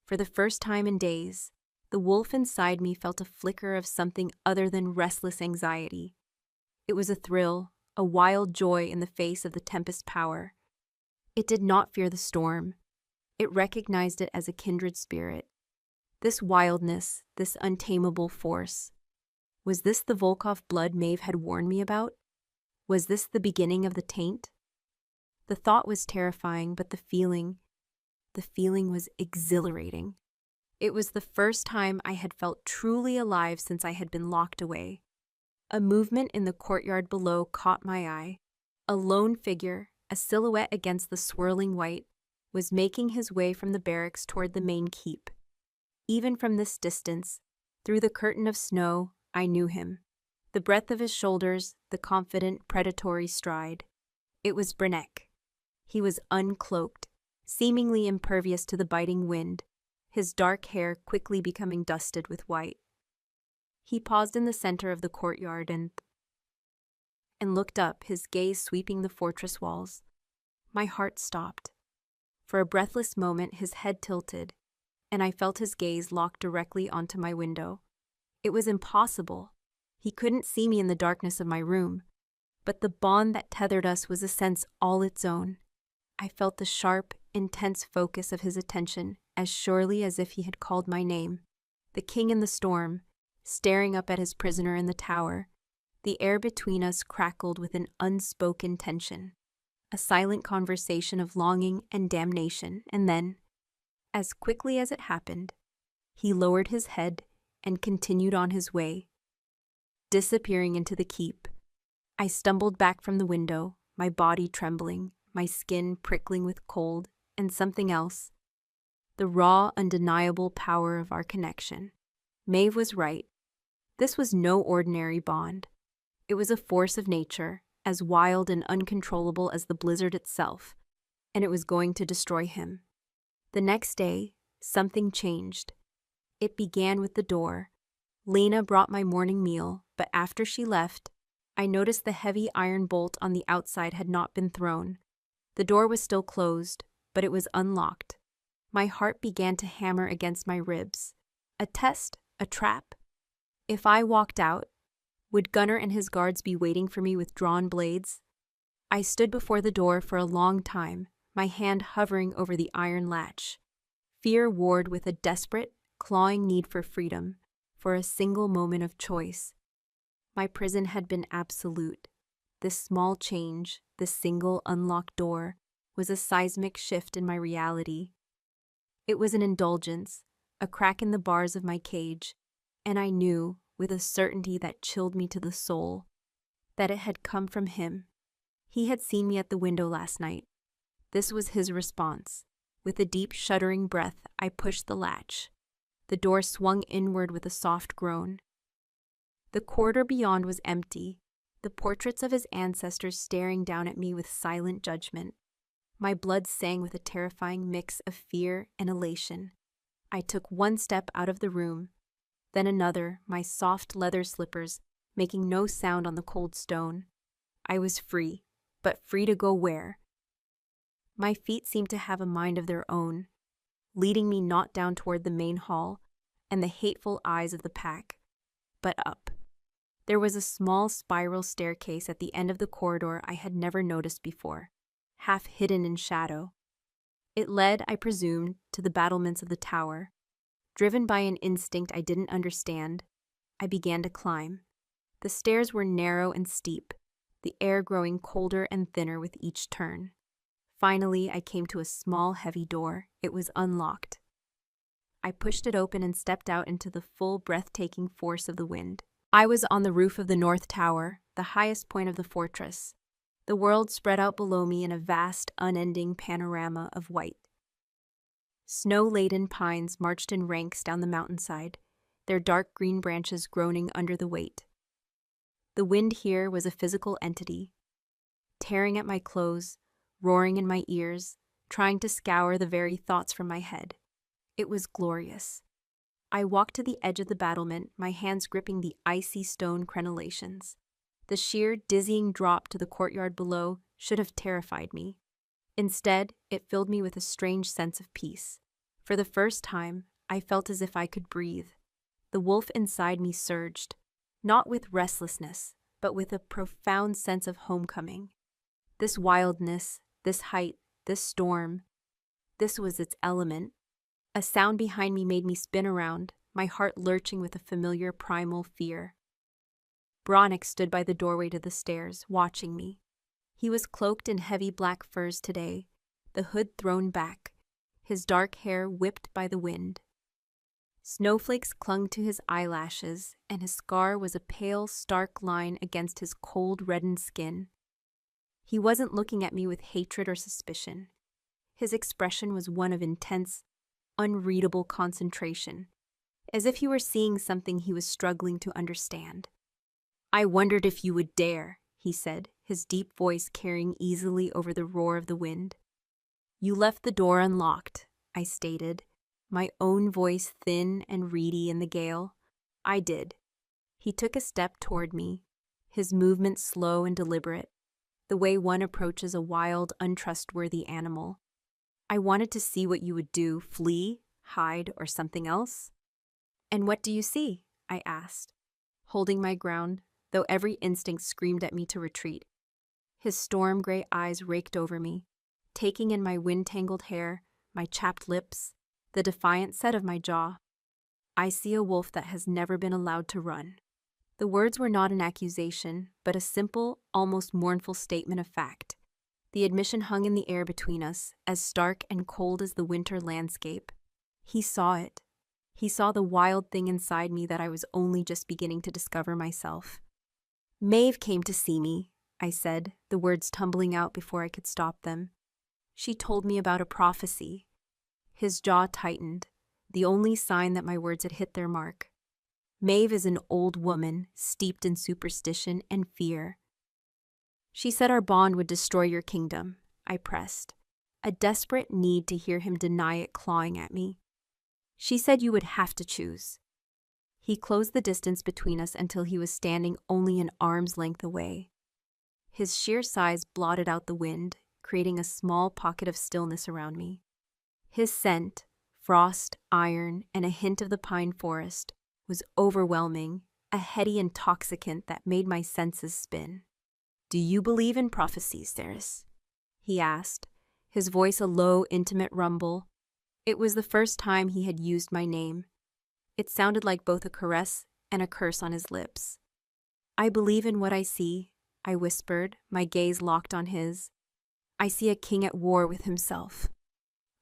For the first time in days, the wolf inside me felt a flicker of something other than restless anxiety. It was a thrill, a wild joy in the face of the tempest's power. It did not fear the storm. It recognized it as a kindred spirit. This wildness, this untamable force. Was this the Volkov blood Maeve had warned me about? Was this the beginning of the taint? The thought was terrifying, but the feeling was exhilarating. It was the first time I had felt truly alive since I had been locked away. A movement in the courtyard below caught my eye. A lone figure, a silhouette against the swirling white, was making his way from the barracks toward the main keep. Even from this distance, through the curtain of snow, I knew him. The breadth of his shoulders, the confident, predatory stride. It was Brenek. He was uncloaked, seemingly impervious to the biting wind, his dark hair quickly becoming dusted with white. He paused in the center of the courtyard and looked up, his gaze sweeping the fortress walls. My heart stopped. For a breathless moment, his head tilted, and I felt his gaze locked directly onto my window. It was impossible. He couldn't see me in the darkness of my room, but the bond that tethered us was a sense all its own. I felt the sharp, intense focus of his attention as surely as if he had called my name. The king in the storm, staring up at his prisoner in the tower. The air between us crackled with an unspoken tension, a silent conversation of longing and damnation, and then, as quickly as it happened, he lowered his head and continued on his way, disappearing into the keep. I stumbled back from the window, my body trembling, my skin prickling with cold, and something else. The raw, undeniable power of our connection. Maeve was right. This was no ordinary bond. It was a force of nature, as wild and uncontrollable as the blizzard itself, and it was going to destroy him. The next day, something changed. It began with the door. Lena brought my morning meal, but after she left, I noticed the heavy iron bolt on the outside had not been thrown. The door was still closed, but it was unlocked. My heart began to hammer against my ribs. A test? A trap? If I walked out, would Gunnar and his guards be waiting for me with drawn blades? I stood before the door for a long time, my hand hovering over the iron latch. Fear warred with a desperate, clawing need for freedom, for a single moment of choice. My prison had been absolute. This small change, this single unlocked door, was a seismic shift in my reality. It was an indulgence, a crack in the bars of my cage, and I knew, with a certainty that chilled me to the soul, that it had come from him. He had seen me at the window last night. This was his response. With a deep, shuddering breath, I pushed the latch. The door swung inward with a soft groan. The corridor beyond was empty, the portraits of his ancestors staring down at me with silent judgment. My blood sang with a terrifying mix of fear and elation. I took one step out of the room, then another, my soft leather slippers making no sound on the cold stone. I was free, but free to go where? My feet seemed to have a mind of their own, leading me not down toward the main hall and the hateful eyes of the pack, but up. There was a small spiral staircase at the end of the corridor I had never noticed before, half hidden in shadow. It led, I presumed, to the battlements of the tower. Driven by an instinct I didn't understand, I began to climb. The stairs were narrow and steep, the air growing colder and thinner with each turn. Finally, I came to a small, heavy door. It was unlocked. I pushed it open and stepped out into the full, breathtaking force of the wind. I was on the roof of the North Tower, the highest point of the fortress. The world spread out below me in a vast, unending panorama of white. Snow-laden pines marched in ranks down the mountainside, their dark green branches groaning under the weight. The wind here was a physical entity, tearing at my clothes, roaring in my ears, trying to scour the very thoughts from my head. It was glorious. I walked to the edge of the battlement, my hands gripping the icy stone crenellations. The sheer, dizzying drop to the courtyard below should have terrified me. Instead, it filled me with a strange sense of peace. For the first time, I felt as if I could breathe. The wolf inside me surged, not with restlessness, but with a profound sense of homecoming. This wildness, this height, this storm, this was its element. A sound behind me made me spin around, my heart lurching with a familiar primal fear. Bronick stood by the doorway to the stairs, watching me. He was cloaked in heavy black furs today, the hood thrown back, his dark hair whipped by the wind. Snowflakes clung to his eyelashes, and his scar was a pale, stark line against his cold, reddened skin. He wasn't looking at me with hatred or suspicion. His expression was one of intense, unreadable concentration, as if he were seeing something he was struggling to understand. "I wondered if you would dare," he said, his deep voice carrying easily over the roar of the wind. "You left the door unlocked," I stated, my own voice thin and reedy in the gale. "I did." He took a step toward me, his movement slow and deliberate, the way one approaches a wild, untrustworthy animal. "I wanted to see what you would do, flee, hide, or something else." "And what do you see?" I asked, holding my ground, though every instinct screamed at me to retreat. His storm-gray eyes raked over me, taking in my wind-tangled hair, my chapped lips, the defiant set of my jaw. "I see a wolf that has never been allowed to run." The words were not an accusation, but a simple, almost mournful statement of fact. The admission hung in the air between us, as stark and cold as the winter landscape. He saw it. He saw the wild thing inside me that I was only just beginning to discover myself. "Maeve came to see me," I said, the words tumbling out before I could stop them. "She told me about a prophecy." His jaw tightened, the only sign that my words had hit their mark. "Maeve is an old woman, steeped in superstition and fear." "She said our bond would destroy your kingdom," I pressed, a desperate need to hear him deny it clawing at me. "She said you would have to choose." He closed the distance between us until he was standing only an arm's length away. His sheer size blotted out the wind, creating a small pocket of stillness around me. His scent, frost, iron, and a hint of the pine forest, was overwhelming, a heady intoxicant that made my senses spin. "Do you believe in prophecies, Ceres?" he asked, his voice a low, intimate rumble. It was the first time he had used my name. It sounded like both a caress and a curse on his lips. "I believe in what I see," I whispered, my gaze locked on his. "I see a king at war with himself."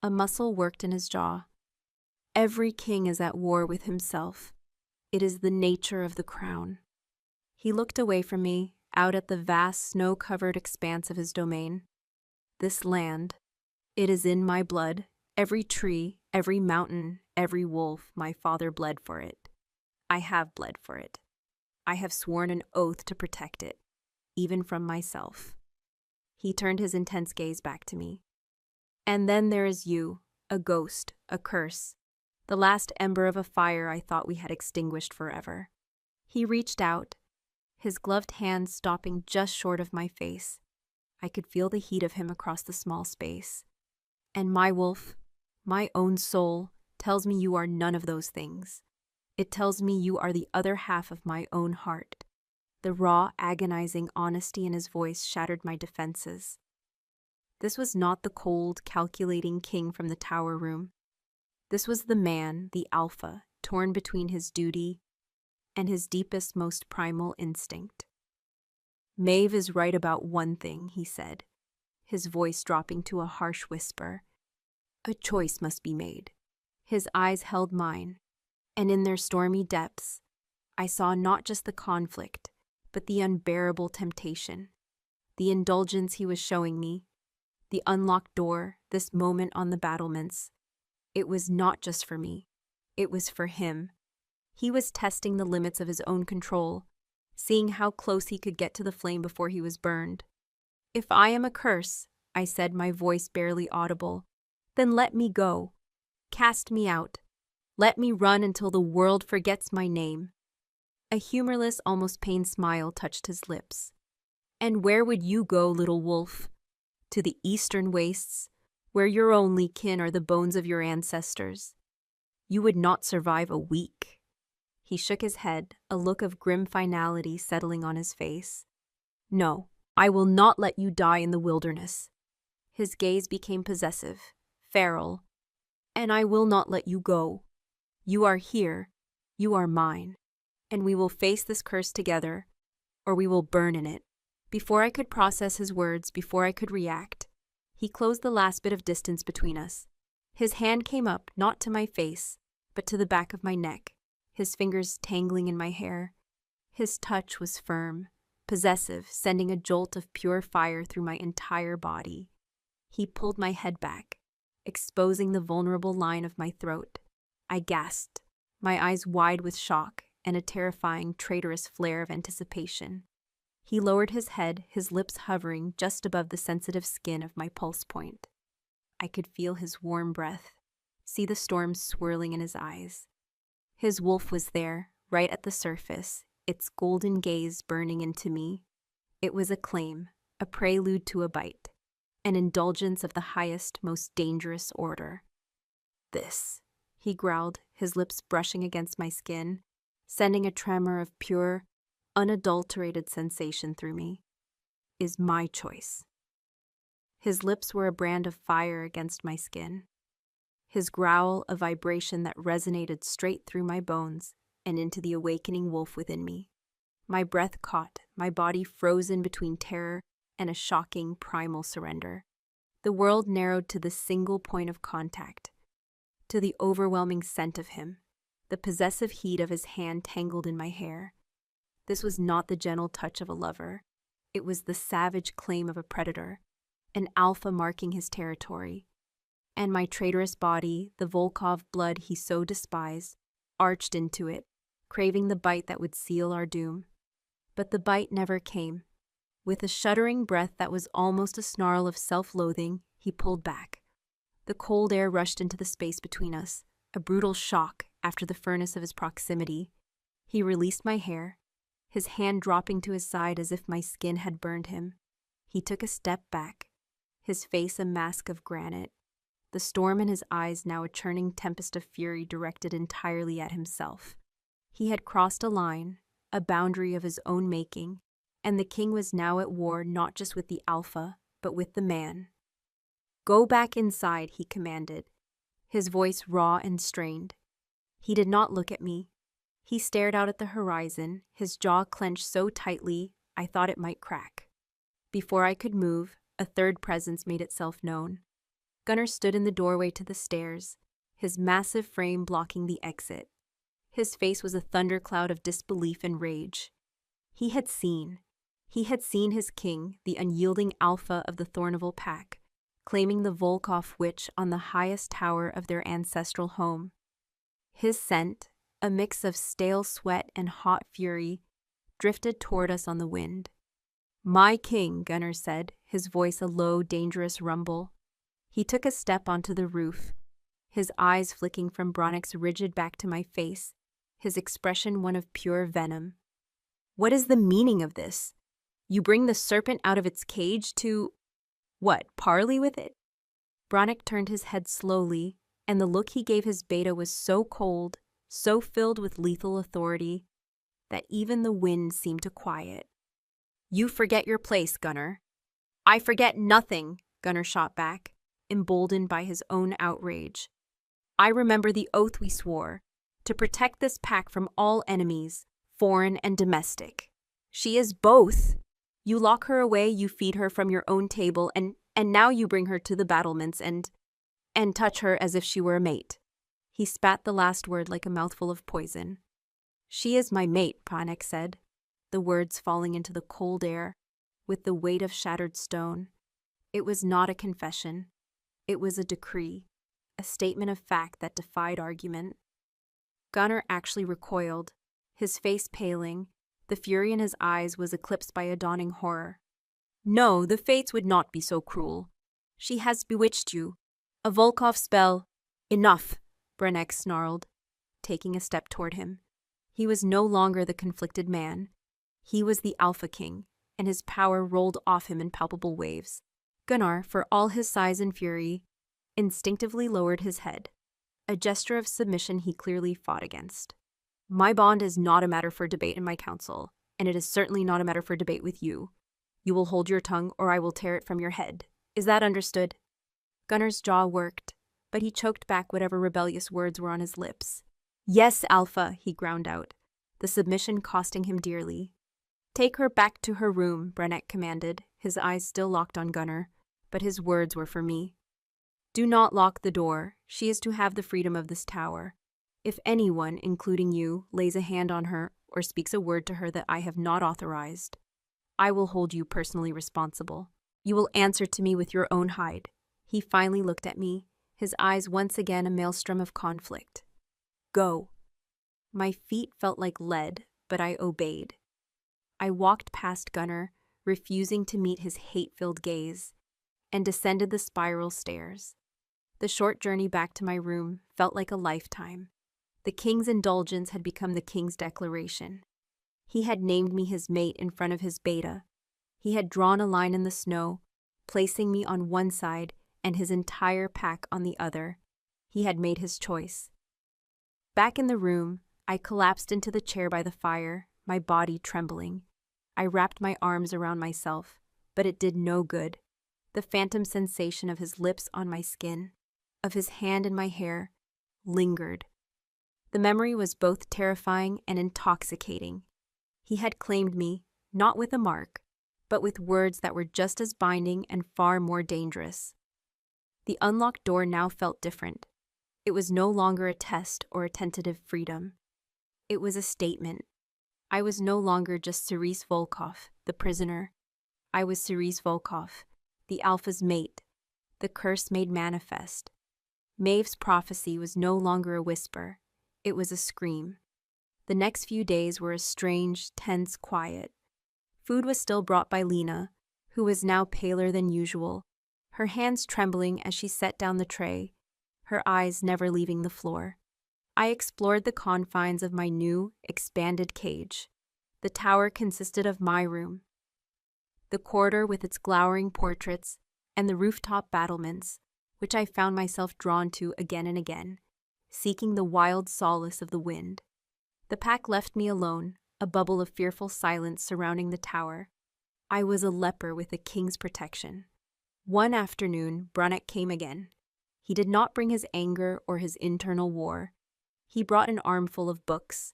A muscle worked in his jaw. "Every king is at war with himself. It is the nature of the crown." He looked away from me, out at the vast snow-covered expanse of his domain. "This land, it is in my blood. Every tree, every mountain, every wolf, my father bled for it. I have bled for it. I have sworn an oath to protect it, even from myself." He turned his intense gaze back to me. "And then there is you, a ghost, a curse, the last ember of a fire I thought we had extinguished forever." He reached out, his gloved hand stopping just short of my face. I could feel the heat of him across the small space. "And my wolf, my own soul, tells me you are none of those things. It tells me you are the other half of my own heart." The raw, agonizing honesty in his voice shattered my defenses. This was not the cold, calculating king from the tower room. This was the man, the alpha, torn between his duty and his deepest, most primal instinct. "Maeve is right about one thing," he said, his voice dropping to a harsh whisper. "A choice must be made." His eyes held mine, and in their stormy depths, I saw not just the conflict, but the unbearable temptation. The indulgence he was showing me, the unlocked door, this moment on the battlements. It was not just for me. It was for him. He was testing the limits of his own control, seeing how close he could get to the flame before he was burned. "If I am a curse," I said, my voice barely audible, "then let me go. Cast me out. Let me run until the world forgets my name." A humorless, almost pained smile touched his lips. "And where would you go, little wolf? To the eastern wastes, where your only kin are the bones of your ancestors. You would not survive a week." He shook his head, a look of grim finality settling on his face. "No, I will not let you die in the wilderness." His gaze became possessive, feral. "And I will not let you go. You are here, you are mine, and we will face this curse together, or we will burn in it." Before I could process his words, before I could react, he closed the last bit of distance between us. His hand came up, not to my face, but to the back of my neck, his fingers tangling in my hair. His touch was firm, possessive, sending a jolt of pure fire through my entire body. He pulled my head back, exposing the vulnerable line of my throat. I gasped, my eyes wide with shock and a terrifying, traitorous flare of anticipation. He lowered his head, his lips hovering just above the sensitive skin of my pulse point. I could feel his warm breath, see the storm swirling in his eyes. His wolf was there, right at the surface, its golden gaze burning into me. It was a claim, a prelude to a bite, an indulgence of the highest, most dangerous order. "This," he growled, his lips brushing against my skin, sending a tremor of pure, unadulterated sensation through me, "is my choice." His lips were a brand of fire against my skin. His growl a vibration that resonated straight through my bones and into the awakening wolf within me. My breath caught, my body frozen between terror and a shocking primal surrender. The world narrowed to the single point of contact, to the overwhelming scent of him, the possessive heat of his hand tangled in my hair. This was not the gentle touch of a lover. It was the savage claim of a predator, an alpha marking his territory. And my traitorous body, the Volkov blood he so despised, arched into it, craving the bite that would seal our doom. But the bite never came. With a shuddering breath that was almost a snarl of self-loathing, he pulled back. The cold air rushed into the space between us, a brutal shock after the furnace of his proximity. He released my hair, his hand dropping to his side as if my skin had burned him. He took a step back, his face a mask of granite, the storm in his eyes now a churning tempest of fury directed entirely at himself. He had crossed a line, a boundary of his own making, and the king was now at war not just with the alpha, but with the man. "Go back inside," he commanded, his voice raw and strained. He did not look at me. He stared out at the horizon, his jaw clenched so tightly I thought it might crack. Before I could move, a third presence made itself known. Gunnar stood in the doorway to the stairs, his massive frame blocking the exit. His face was a thundercloud of disbelief and rage. He had seen his king, the unyielding alpha of the Thornival pack, claiming the Volkov witch on the highest tower of their ancestral home. His scent, a mix of stale sweat and hot fury, drifted toward us on the wind. "My king," Gunnar said, his voice a low, dangerous rumble. He took a step onto the roof, his eyes flicking from Bronik's rigid back to my face, his expression one of pure venom. "What is the meaning of this? You bring the serpent out of its cage to, what, parley with it?" Bronik turned his head slowly, and the look he gave his beta was so cold, so filled with lethal authority, that even the wind seemed to quiet. "You forget your place, Gunnar." "I forget nothing," Gunnar shot back, emboldened by his own outrage. "I remember the oath we swore, to protect this pack from all enemies, foreign and domestic. She is both. You lock her away, you feed her from your own table, and now you bring her to the battlements and touch her as if she were a mate." He spat the last word like a mouthful of poison. "She is my mate," Panek said, the words falling into the cold air with the weight of shattered stone. It was not a confession. It was a decree, a statement of fact that defied argument. Gunnar actually recoiled, his face paling. The fury in his eyes was eclipsed by a dawning horror. "No, the fates would not be so cruel. She has bewitched you. A Volkov spell." "Enough," Brenek snarled, taking a step toward him. He was no longer the conflicted man. He was the Alpha King, and his power rolled off him in palpable waves. Gunnar, for all his size and fury, instinctively lowered his head, a gesture of submission he clearly fought against. "My bond is not a matter for debate in my council, and it is certainly not a matter for debate with you. You will hold your tongue, or I will tear it from your head. Is that understood?" Gunnar's jaw worked, but he choked back whatever rebellious words were on his lips. "Yes, Alpha," he ground out, the submission costing him dearly. "Take her back to her room," Brenek commanded, his eyes still locked on Gunnar, but his words were for me. "Do not lock the door. She is to have the freedom of this tower. If anyone, including you, lays a hand on her or speaks a word to her that I have not authorized, I will hold you personally responsible. You will answer to me with your own hide." He finally looked at me, his eyes once again a maelstrom of conflict. "Go." My feet felt like lead, but I obeyed. I walked past Gunnar, refusing to meet his hate-filled gaze, and descended the spiral stairs. The short journey back to my room felt like a lifetime. The king's indulgence had become the king's declaration. He had named me his mate in front of his beta. He had drawn a line in the snow, placing me on one side and his entire pack on the other. He had made his choice. Back in the room, I collapsed into the chair by the fire, my body trembling. I wrapped my arms around myself, but it did no good. The phantom sensation of his lips on my skin, of his hand in my hair, lingered. The memory was both terrifying and intoxicating. He had claimed me, not with a mark, but with words that were just as binding and far more dangerous. The unlocked door now felt different. It was no longer a test or a tentative freedom. It was a statement. I was no longer just Cerise Volkov, the prisoner. I was Cerise Volkov, the Alpha's mate, the curse made manifest. Maeve's prophecy was no longer a whisper. It was a scream. The next few days were a strange, tense quiet. Food was still brought by Lena, who was now paler than usual, her hands trembling as she set down the tray, her eyes never leaving the floor. I explored the confines of my new, expanded cage. The tower consisted of my room, the corridor with its glowering portraits, and the rooftop battlements, which I found myself drawn to again and again, seeking the wild solace of the wind. The pack left me alone, a bubble of fearful silence surrounding the tower. I was a leper with the king's protection. One afternoon, Brenek came again. He did not bring his anger or his internal war. He brought an armful of books,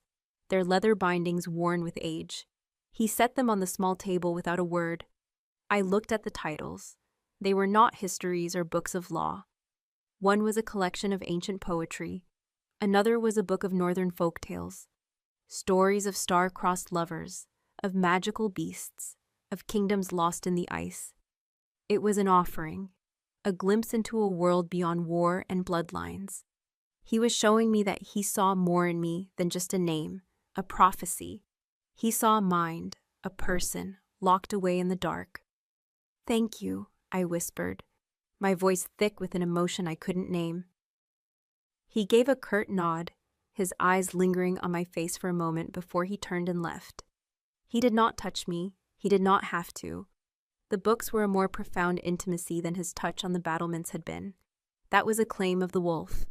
their leather bindings worn with age. He set them on the small table without a word. I looked at the titles. They were not histories or books of law. One was a collection of ancient poetry. Another was a book of northern folk tales, stories of star-crossed lovers, of magical beasts, of kingdoms lost in the ice. It was an offering, a glimpse into a world beyond war and bloodlines. He was showing me that he saw more in me than just a name, a prophecy. He saw a mind, a person, locked away in the dark. "Thank you," I whispered, my voice thick with an emotion I couldn't name. He gave a curt nod, his eyes lingering on my face for a moment before he turned and left. He did not touch me. He did not have to. The books were a more profound intimacy than his touch on the battlements had been. That was a claim of the wolf.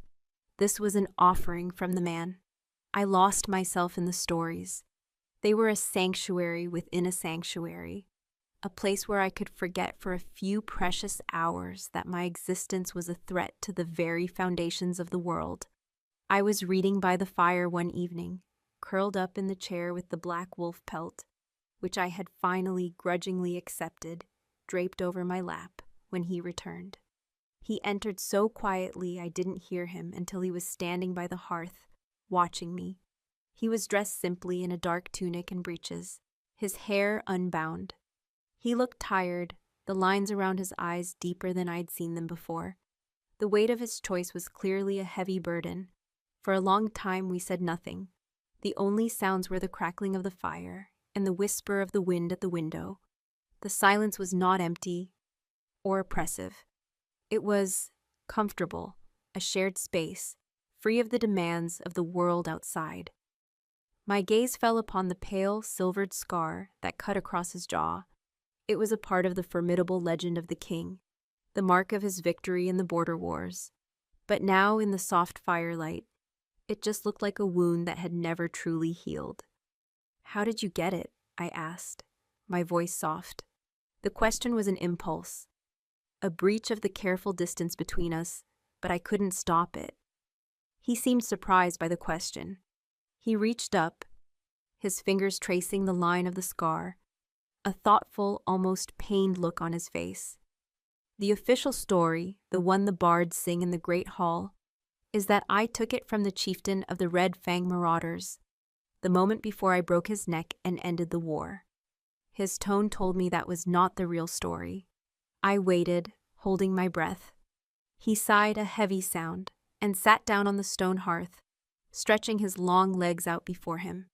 This was an offering from the man. I lost myself in the stories. They were a sanctuary within a sanctuary, a place where I could forget for a few precious hours that my existence was a threat to the very foundations of the world. I was reading by the fire one evening, curled up in the chair with the black wolf pelt, which I had finally grudgingly accepted, draped over my lap when he returned. He entered so quietly I didn't hear him until he was standing by the hearth, watching me. He was dressed simply in a dark tunic and breeches, his hair unbound. He looked tired, the lines around his eyes deeper than I'd seen them before. The weight of his choice was clearly a heavy burden. For a long time we said nothing. The only sounds were the crackling of the fire and the whisper of the wind at the window. The silence was not empty or oppressive. It was comfortable, a shared space, free of the demands of the world outside. My gaze fell upon the pale, silvered scar that cut across his jaw. It was a part of the formidable legend of the king, the mark of his victory in the border wars. But now, in the soft firelight, it just looked like a wound that had never truly healed. "How did you get it?" I asked, my voice soft. The question was an impulse, a breach of the careful distance between us, but I couldn't stop it. He seemed surprised by the question. He reached up, his fingers tracing the line of the scar, a thoughtful, almost pained look on his face. The official story, the one the bards sing in the Great Hall, is that I took it from the chieftain of the Red Fang Marauders, the moment before I broke his neck and ended the war. His tone told me that was not the real story. I waited, holding my breath. He sighed a heavy sound and sat down on the stone hearth, stretching his long legs out before him.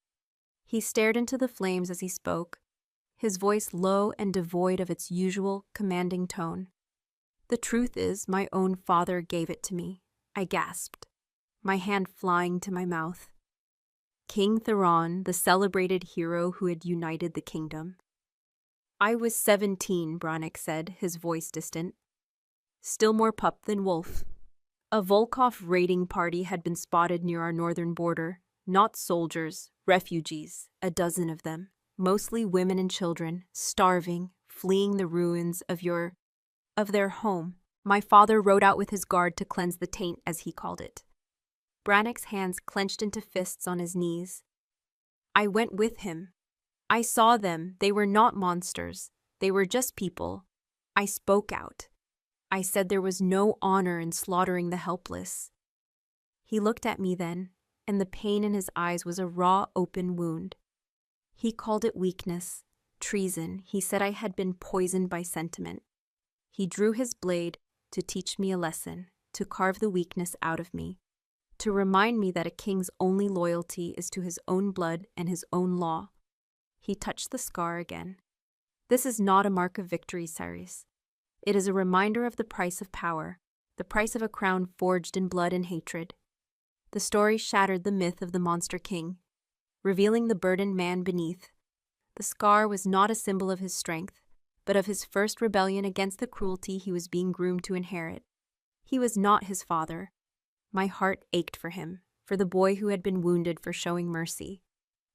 He stared into the flames as he spoke, his voice low and devoid of its usual commanding tone. "The truth is, my own father gave it to me," I gasped, my hand flying to my mouth. King Theron, the celebrated hero who had united the kingdom. "I was 17, Brannick said, his voice distant. "Still more pup than wolf. A Volkov raiding party had been spotted near our northern border. Not soldiers, refugees, a dozen of them. Mostly women and children, starving, fleeing the ruins of their home. My father rode out with his guard to cleanse the taint, as he called it." Brannick's hands clenched into fists on his knees. "I went with him. I saw them. They were not monsters. They were just people. I spoke out. I said there was no honor in slaughtering the helpless." He looked at me then, and the pain in his eyes was a raw, open wound. He called it weakness, treason. He said I had been poisoned by sentiment. He drew his blade to teach me a lesson, to carve the weakness out of me, to remind me that a king's only loyalty is to his own blood and his own law. He touched the scar again. "This is not a mark of victory, Cyrus. It is a reminder of the price of power, the price of a crown forged in blood and hatred." The story shattered the myth of the monster king, revealing the burdened man beneath. The scar was not a symbol of his strength, but of his first rebellion against the cruelty he was being groomed to inherit. He was not his father. My heart ached for him, for the boy who had been wounded for showing mercy.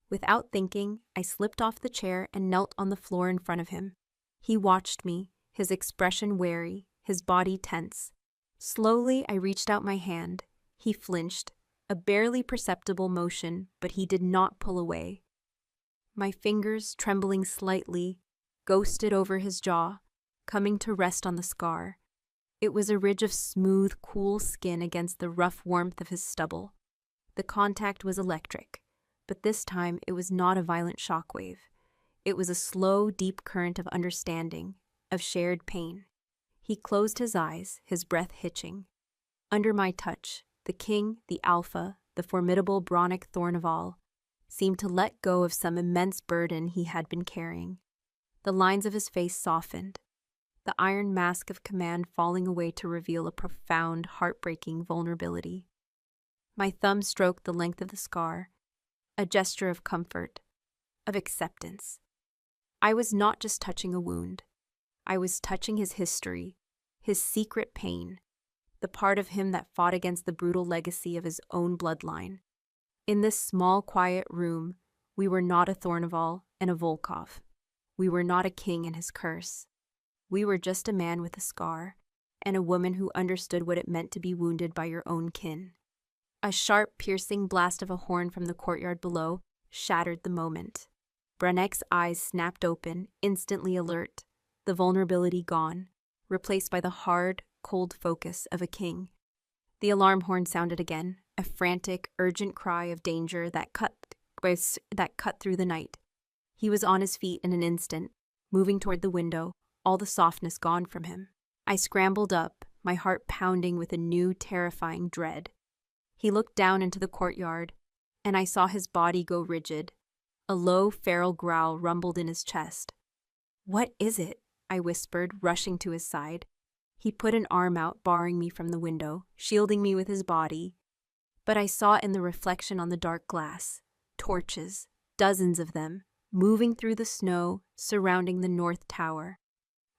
Without thinking, I slipped off the chair and knelt on the floor in front of him. He watched me, his expression wary, his body tense. Slowly, I reached out my hand. He flinched, a barely perceptible motion, but he did not pull away. My fingers, trembling slightly, ghosted over his jaw, coming to rest on the scar. It was a ridge of smooth, cool skin against the rough warmth of his stubble. The contact was electric, but this time it was not a violent shockwave. It was a slow, deep current of understanding, of shared pain. He closed his eyes, his breath hitching. Under my touch, the king, the alpha, the formidable Brannick Thorn of all, seemed to let go of some immense burden he had been carrying. The lines of his face softened, the iron mask of command falling away to reveal a profound, heartbreaking vulnerability. My thumb stroked the length of the scar, a gesture of comfort, of acceptance. I was not just touching a wound. I was touching his history, his secret pain, the part of him that fought against the brutal legacy of his own bloodline. In this small, quiet room, we were not a Thornval and a Volkov. We were not a king and his curse. We were just a man with a scar, and a woman who understood what it meant to be wounded by your own kin. A sharp, piercing blast of a horn from the courtyard below shattered the moment. Brannick's eyes snapped open, instantly alert, the vulnerability gone, replaced by the hard, cold focus of a king. The alarm horn sounded again, a frantic, urgent cry of danger that cut through the night. He was on his feet in an instant, moving toward the window, all the softness gone from him. I scrambled up, my heart pounding with a new, terrifying dread. He looked down into the courtyard, and I saw his body go rigid. A low, feral growl rumbled in his chest. "What is it?" I whispered, rushing to his side. He put an arm out, barring me from the window, shielding me with his body. But I saw in the reflection on the dark glass, torches, dozens of them, moving through the snow surrounding the north tower.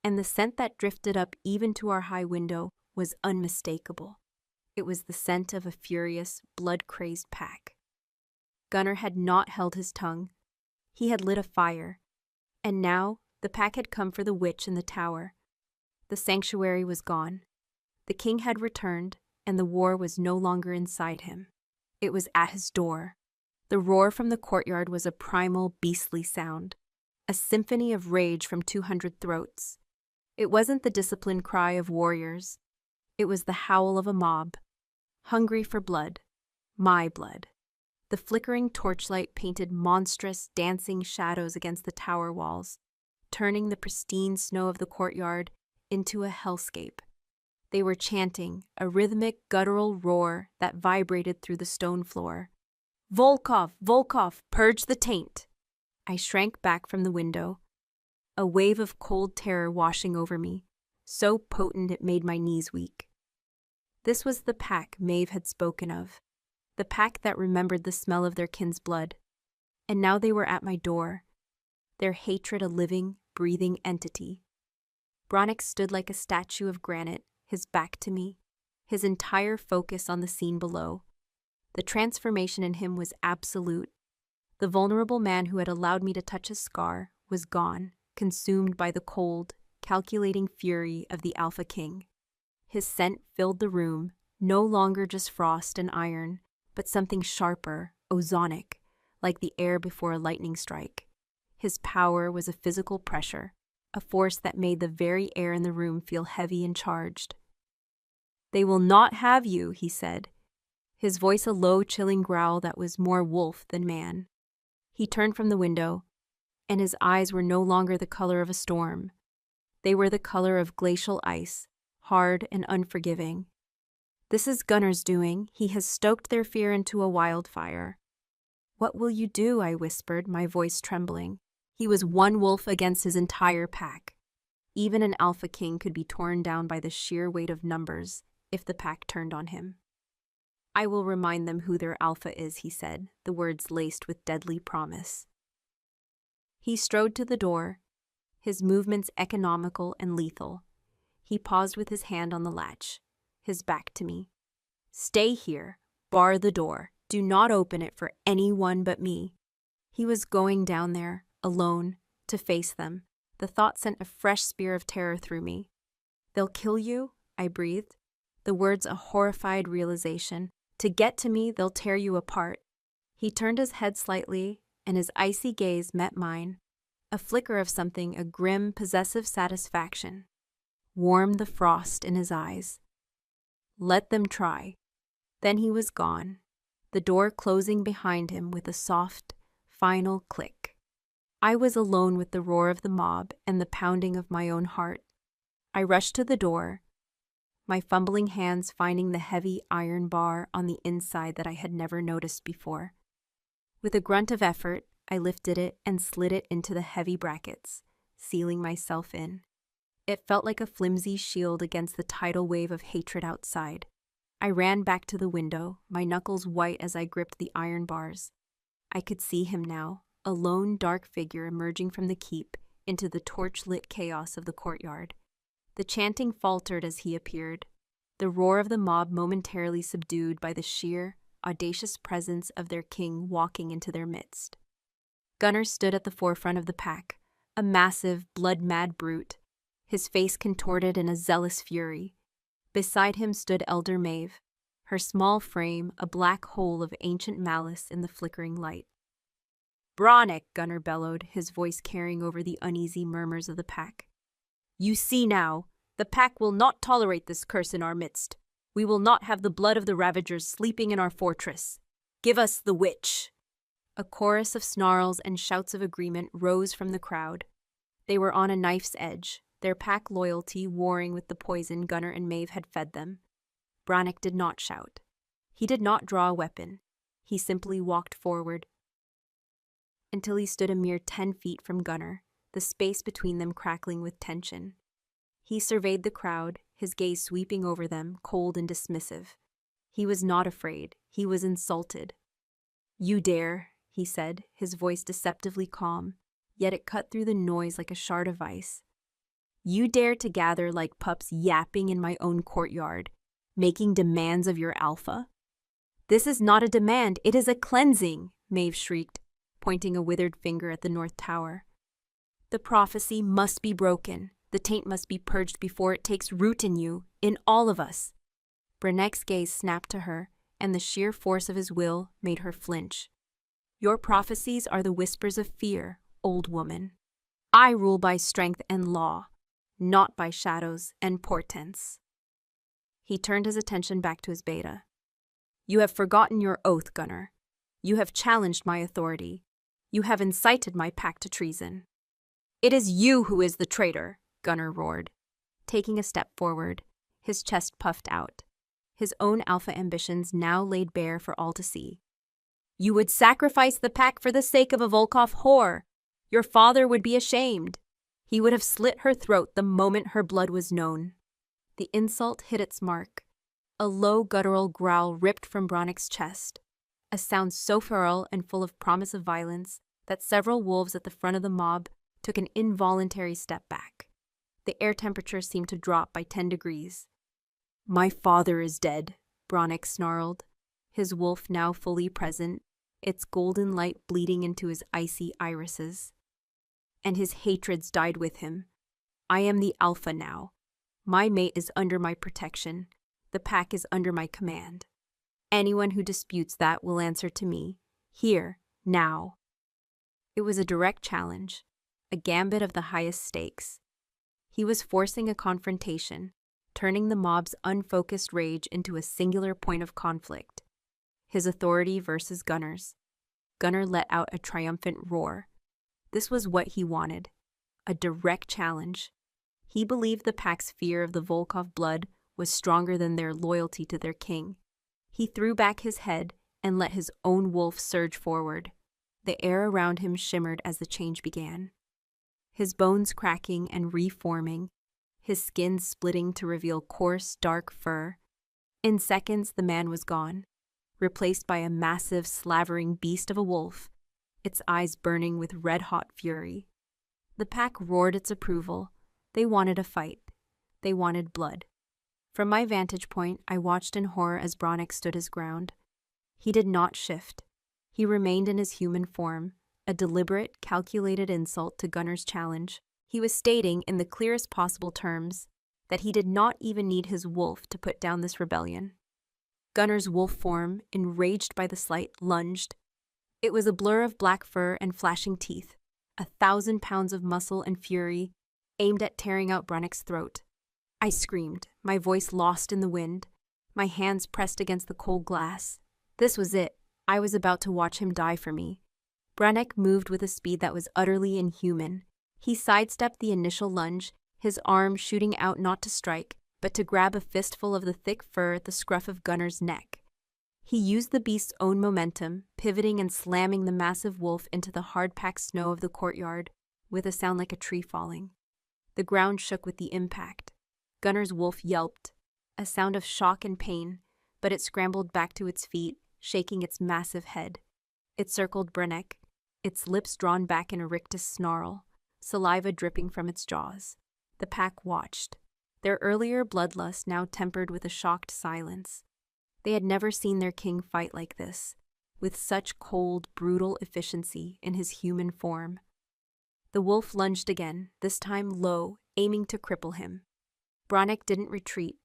And the scent that drifted up even to our high window was unmistakable. It was the scent of a furious, blood-crazed pack. Gunnar had not held his tongue. He had lit a fire, and now the pack had come for the witch in the tower. The sanctuary was gone. The king had returned, and the war was no longer inside him. It was at his door. The roar from the courtyard was a primal, beastly sound, a symphony of rage from 200 throats. It wasn't the disciplined cry of warriors. It was the howl of a mob, hungry for blood, my blood. The flickering torchlight painted monstrous, dancing shadows against the tower walls, turning the pristine snow of the courtyard into a hellscape. They were chanting, a rhythmic, guttural roar that vibrated through the stone floor. "Volkov! Volkov! Purge the taint!" I shrank back from the window, a wave of cold terror washing over me, so potent it made my knees weak. This was the pack Maeve had spoken of, the pack that remembered the smell of their kin's blood. And now they were at my door, their hatred a living, breathing entity. Bronick stood like a statue of granite, his back to me, his entire focus on the scene below. The transformation in him was absolute. The vulnerable man who had allowed me to touch his scar was gone, consumed by the cold, calculating fury of the Alpha King. His scent filled the room, no longer just frost and iron, but something sharper, ozonic, like the air before a lightning strike. His power was a physical pressure, a force that made the very air in the room feel heavy and charged. "They will not have you," he said, his voice a low, chilling growl that was more wolf than man. He turned from the window, and his eyes were no longer the color of a storm. They were the color of glacial ice, hard and unforgiving. "This is Gunnar's doing. He has stoked their fear into a wildfire." "What will you do?" I whispered, my voice trembling. He was one wolf against his entire pack. Even an Alpha King could be torn down by the sheer weight of numbers if the pack turned on him. "I will remind them who their alpha is," he said, the words laced with deadly promise. He strode to the door, his movements economical and lethal. He paused with his hand on the latch, his back to me. "Stay here. Bar the door. Do not open it for anyone but me." He was going down there, alone, to face them. The thought sent a fresh spear of terror through me. "They'll kill you?" I breathed, the words a horrified realization. "To get to me, they'll tear you apart." He turned his head slightly, and his icy gaze met mine. A flicker of something, a grim, possessive satisfaction, warmed the frost in his eyes. "Let them try." Then he was gone, the door closing behind him with a soft, final click. I was alone with the roar of the mob and the pounding of my own heart. I rushed to the door, my fumbling hands finding the heavy iron bar on the inside that I had never noticed before. With a grunt of effort, I lifted it and slid it into the heavy brackets, sealing myself in. It felt like a flimsy shield against the tidal wave of hatred outside. I ran back to the window, my knuckles white as I gripped the iron bars. I could see him now, a lone dark figure emerging from the keep into the torch-lit chaos of the courtyard. The chanting faltered as he appeared, the roar of the mob momentarily subdued by the sheer, audacious presence of their king walking into their midst. Gunnar stood at the forefront of the pack, a massive, blood-mad brute, his face contorted in a zealous fury. Beside him stood Elder Maeve, her small frame a black hole of ancient malice in the flickering light. "Bronick," Gunnar bellowed, his voice carrying over the uneasy murmurs of the pack. "You see now, The pack will not tolerate this curse in our midst. We will not have the blood of the Ravagers sleeping in our fortress. Give us the witch." A chorus of snarls and shouts of agreement rose from the crowd. They were on a knife's edge, their pack loyalty warring with the poison Gunnar and Maeve had fed them. Brannick did not shout. He did not draw a weapon. He simply walked forward until he stood a mere 10 feet from Gunnar, the space between them crackling with tension. He surveyed the crowd, his gaze sweeping over them, cold and dismissive. He was not afraid. He was insulted. "You dare," he said, his voice deceptively calm, yet it cut through the noise like a shard of ice. "You dare to gather like pups yapping in my own courtyard, making demands of your alpha?" "This is not a demand, it is a cleansing," Maeve shrieked, pointing a withered finger at the North Tower. "The prophecy must be broken. The taint must be purged before it takes root in you, in all of us." Brannick's gaze snapped to her, and the sheer force of his will made her flinch. "Your prophecies are the whispers of fear, old woman. I rule by strength and law, not by shadows and portents." He turned his attention back to his beta. "You have forgotten your oath, Gunnar. You have challenged my authority. You have incited my pack to treason." "It is you who is the traitor," Gunnar roared. Taking a step forward, his chest puffed out, his own alpha ambitions now laid bare for all to see. "You would sacrifice the pack for the sake of a Volkov whore. Your father would be ashamed. He would have slit her throat the moment her blood was known." The insult hit its mark. A low guttural growl ripped from Brannick's chest, a sound so feral and full of promise of violence that several wolves at the front of the mob took an involuntary step back. The air temperature seemed to drop by 10 degrees. "My father is dead," Brannick snarled, his wolf now fully present, its golden light bleeding into his icy irises. "And his hatreds died with him. I am the alpha now. My mate is under my protection. The pack is under my command. Anyone who disputes that will answer to me, here, now." It was a direct challenge, a gambit of the highest stakes. He was forcing a confrontation, turning the mob's unfocused rage into a singular point of conflict. His authority versus Gunnar's. Gunnar let out a triumphant roar. This was what he wanted, a direct challenge. He believed the pack's fear of the Volkov blood was stronger than their loyalty to their king. He threw back his head and let his own wolf surge forward. The air around him shimmered as the change began. His bones cracking and reforming, his skin splitting to reveal coarse, dark fur. In seconds, the man was gone, replaced by a massive, slavering beast of a wolf, its eyes burning with red-hot fury. The pack roared its approval. They wanted a fight. They wanted blood. From my vantage point, I watched in horror as Brannick stood his ground. He did not shift. He remained in his human form, a deliberate, calculated insult to Gunnar's challenge. He was stating, in the clearest possible terms, that he did not even need his wolf to put down this rebellion. Gunnar's wolf form, enraged by the slight, lunged. It was a blur of black fur and flashing teeth, 1,000 pounds of muscle and fury, aimed at tearing out Brannick's throat. I screamed, my voice lost in the wind, my hands pressed against the cold glass. This was it. I was about to watch him die for me. Brannick moved with a speed that was utterly inhuman. He sidestepped the initial lunge, his arm shooting out not to strike, but to grab a fistful of the thick fur at the scruff of Gunnar's neck. He used the beast's own momentum, pivoting and slamming the massive wolf into the hard-packed snow of the courtyard, with a sound like a tree falling. The ground shook with the impact. Gunnar's wolf yelped, a sound of shock and pain, but it scrambled back to its feet, shaking its massive head. It circled Brannick, its lips drawn back in a rictus snarl, saliva dripping from its jaws. The pack watched, their earlier bloodlust now tempered with a shocked silence. They had never seen their king fight like this, with such cold, brutal efficiency in his human form. The wolf lunged again, this time low, aiming to cripple him. Brannick didn't retreat.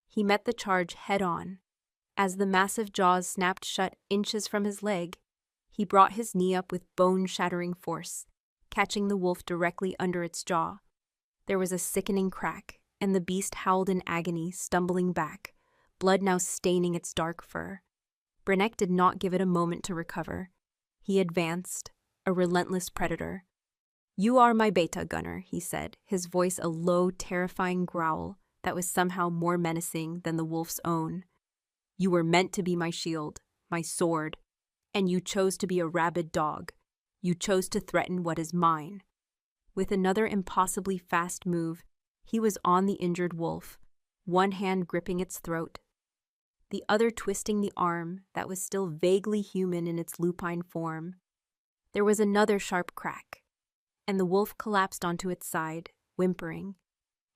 He met the charge head-on. As the massive jaws snapped shut inches from his leg, he brought his knee up with bone-shattering force, catching the wolf directly under its jaw. There was a sickening crack, and the beast howled in agony, stumbling back, blood now staining its dark fur. Brannek did not give it a moment to recover. He advanced, a relentless predator. "You are my beta, Gunner," he said, his voice a low, terrifying growl that was somehow more menacing than the wolf's own. "You were meant to be my shield, my sword, and you chose to be a rabid dog. You chose to threaten what is mine." With another impossibly fast move, he was on the injured wolf, one hand gripping its throat, the other twisting the arm that was still vaguely human in its lupine form. There was another sharp crack, and the wolf collapsed onto its side, whimpering,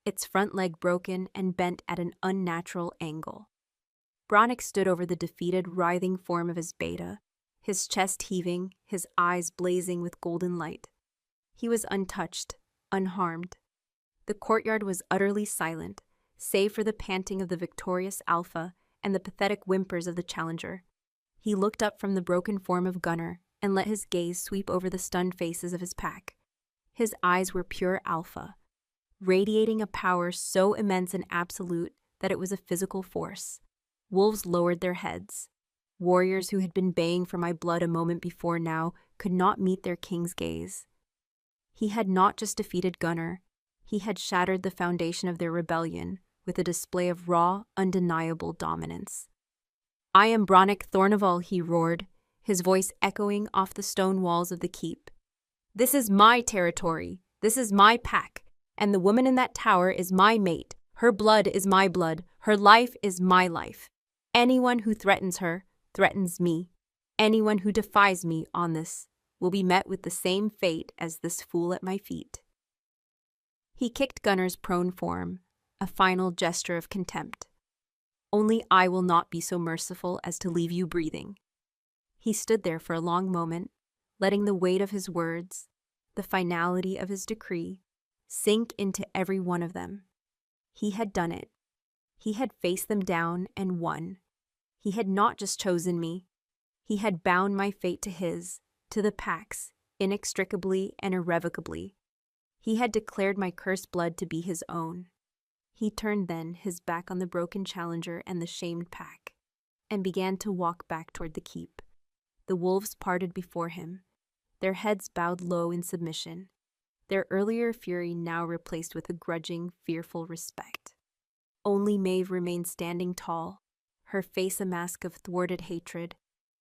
its front leg broken and bent at an unnatural angle. Brannek stood over the defeated, writhing form of his beta, his chest heaving, his eyes blazing with golden light. He was untouched, unharmed. The courtyard was utterly silent, save for the panting of the victorious alpha and the pathetic whimpers of the challenger. He looked up from the broken form of Gunner and let his gaze sweep over the stunned faces of his pack. His eyes were pure alpha, radiating a power so immense and absolute that it was a physical force. Wolves lowered their heads. Warriors who had been baying for my blood a moment before now could not meet their king's gaze. He had not just defeated Gunner, he had shattered the foundation of their rebellion with a display of raw, undeniable dominance. "I am Brannek Thornaval," he roared, his voice echoing off the stone walls of the keep. "This is my territory, this is my pack, and the woman in that tower is my mate. Her blood is my blood, her life is my life. Anyone who threatens her threatens me. Anyone who defies me on this will be met with the same fate as this fool at my feet." He kicked Gunner's prone form, a final gesture of contempt. "Only I will not be so merciful as to leave you breathing." He stood there for a long moment, letting the weight of his words, the finality of his decree, sink into every one of them. He had done it. He had faced them down and won. He had not just chosen me. He had bound my fate to his, to the pack's, inextricably and irrevocably. He had declared my cursed blood to be his own. He turned then, his back on the broken challenger and the shamed pack, and began to walk back toward the keep. The wolves parted before him, their heads bowed low in submission, their earlier fury now replaced with a grudging, fearful respect. Only Maeve remained standing tall, her face a mask of thwarted hatred,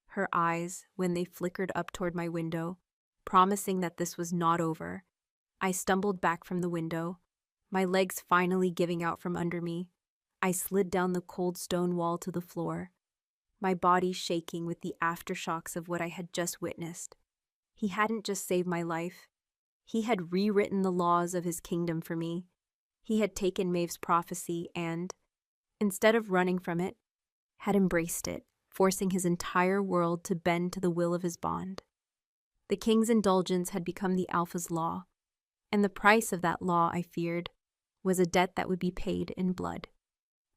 her eyes, when they flickered up toward my window, promising that this was not over. I stumbled back from the window, my legs finally giving out from under me. I slid down the cold stone wall to the floor, my body shaking with the aftershocks of what I had just witnessed. He hadn't just saved my life. He had rewritten the laws of his kingdom for me. He had taken Maeve's prophecy and, instead of running from it, had embraced it, forcing his entire world to bend to the will of his bond. The king's indulgence had become the Alpha's law, and the price of that law, I feared, was a debt that would be paid in blood.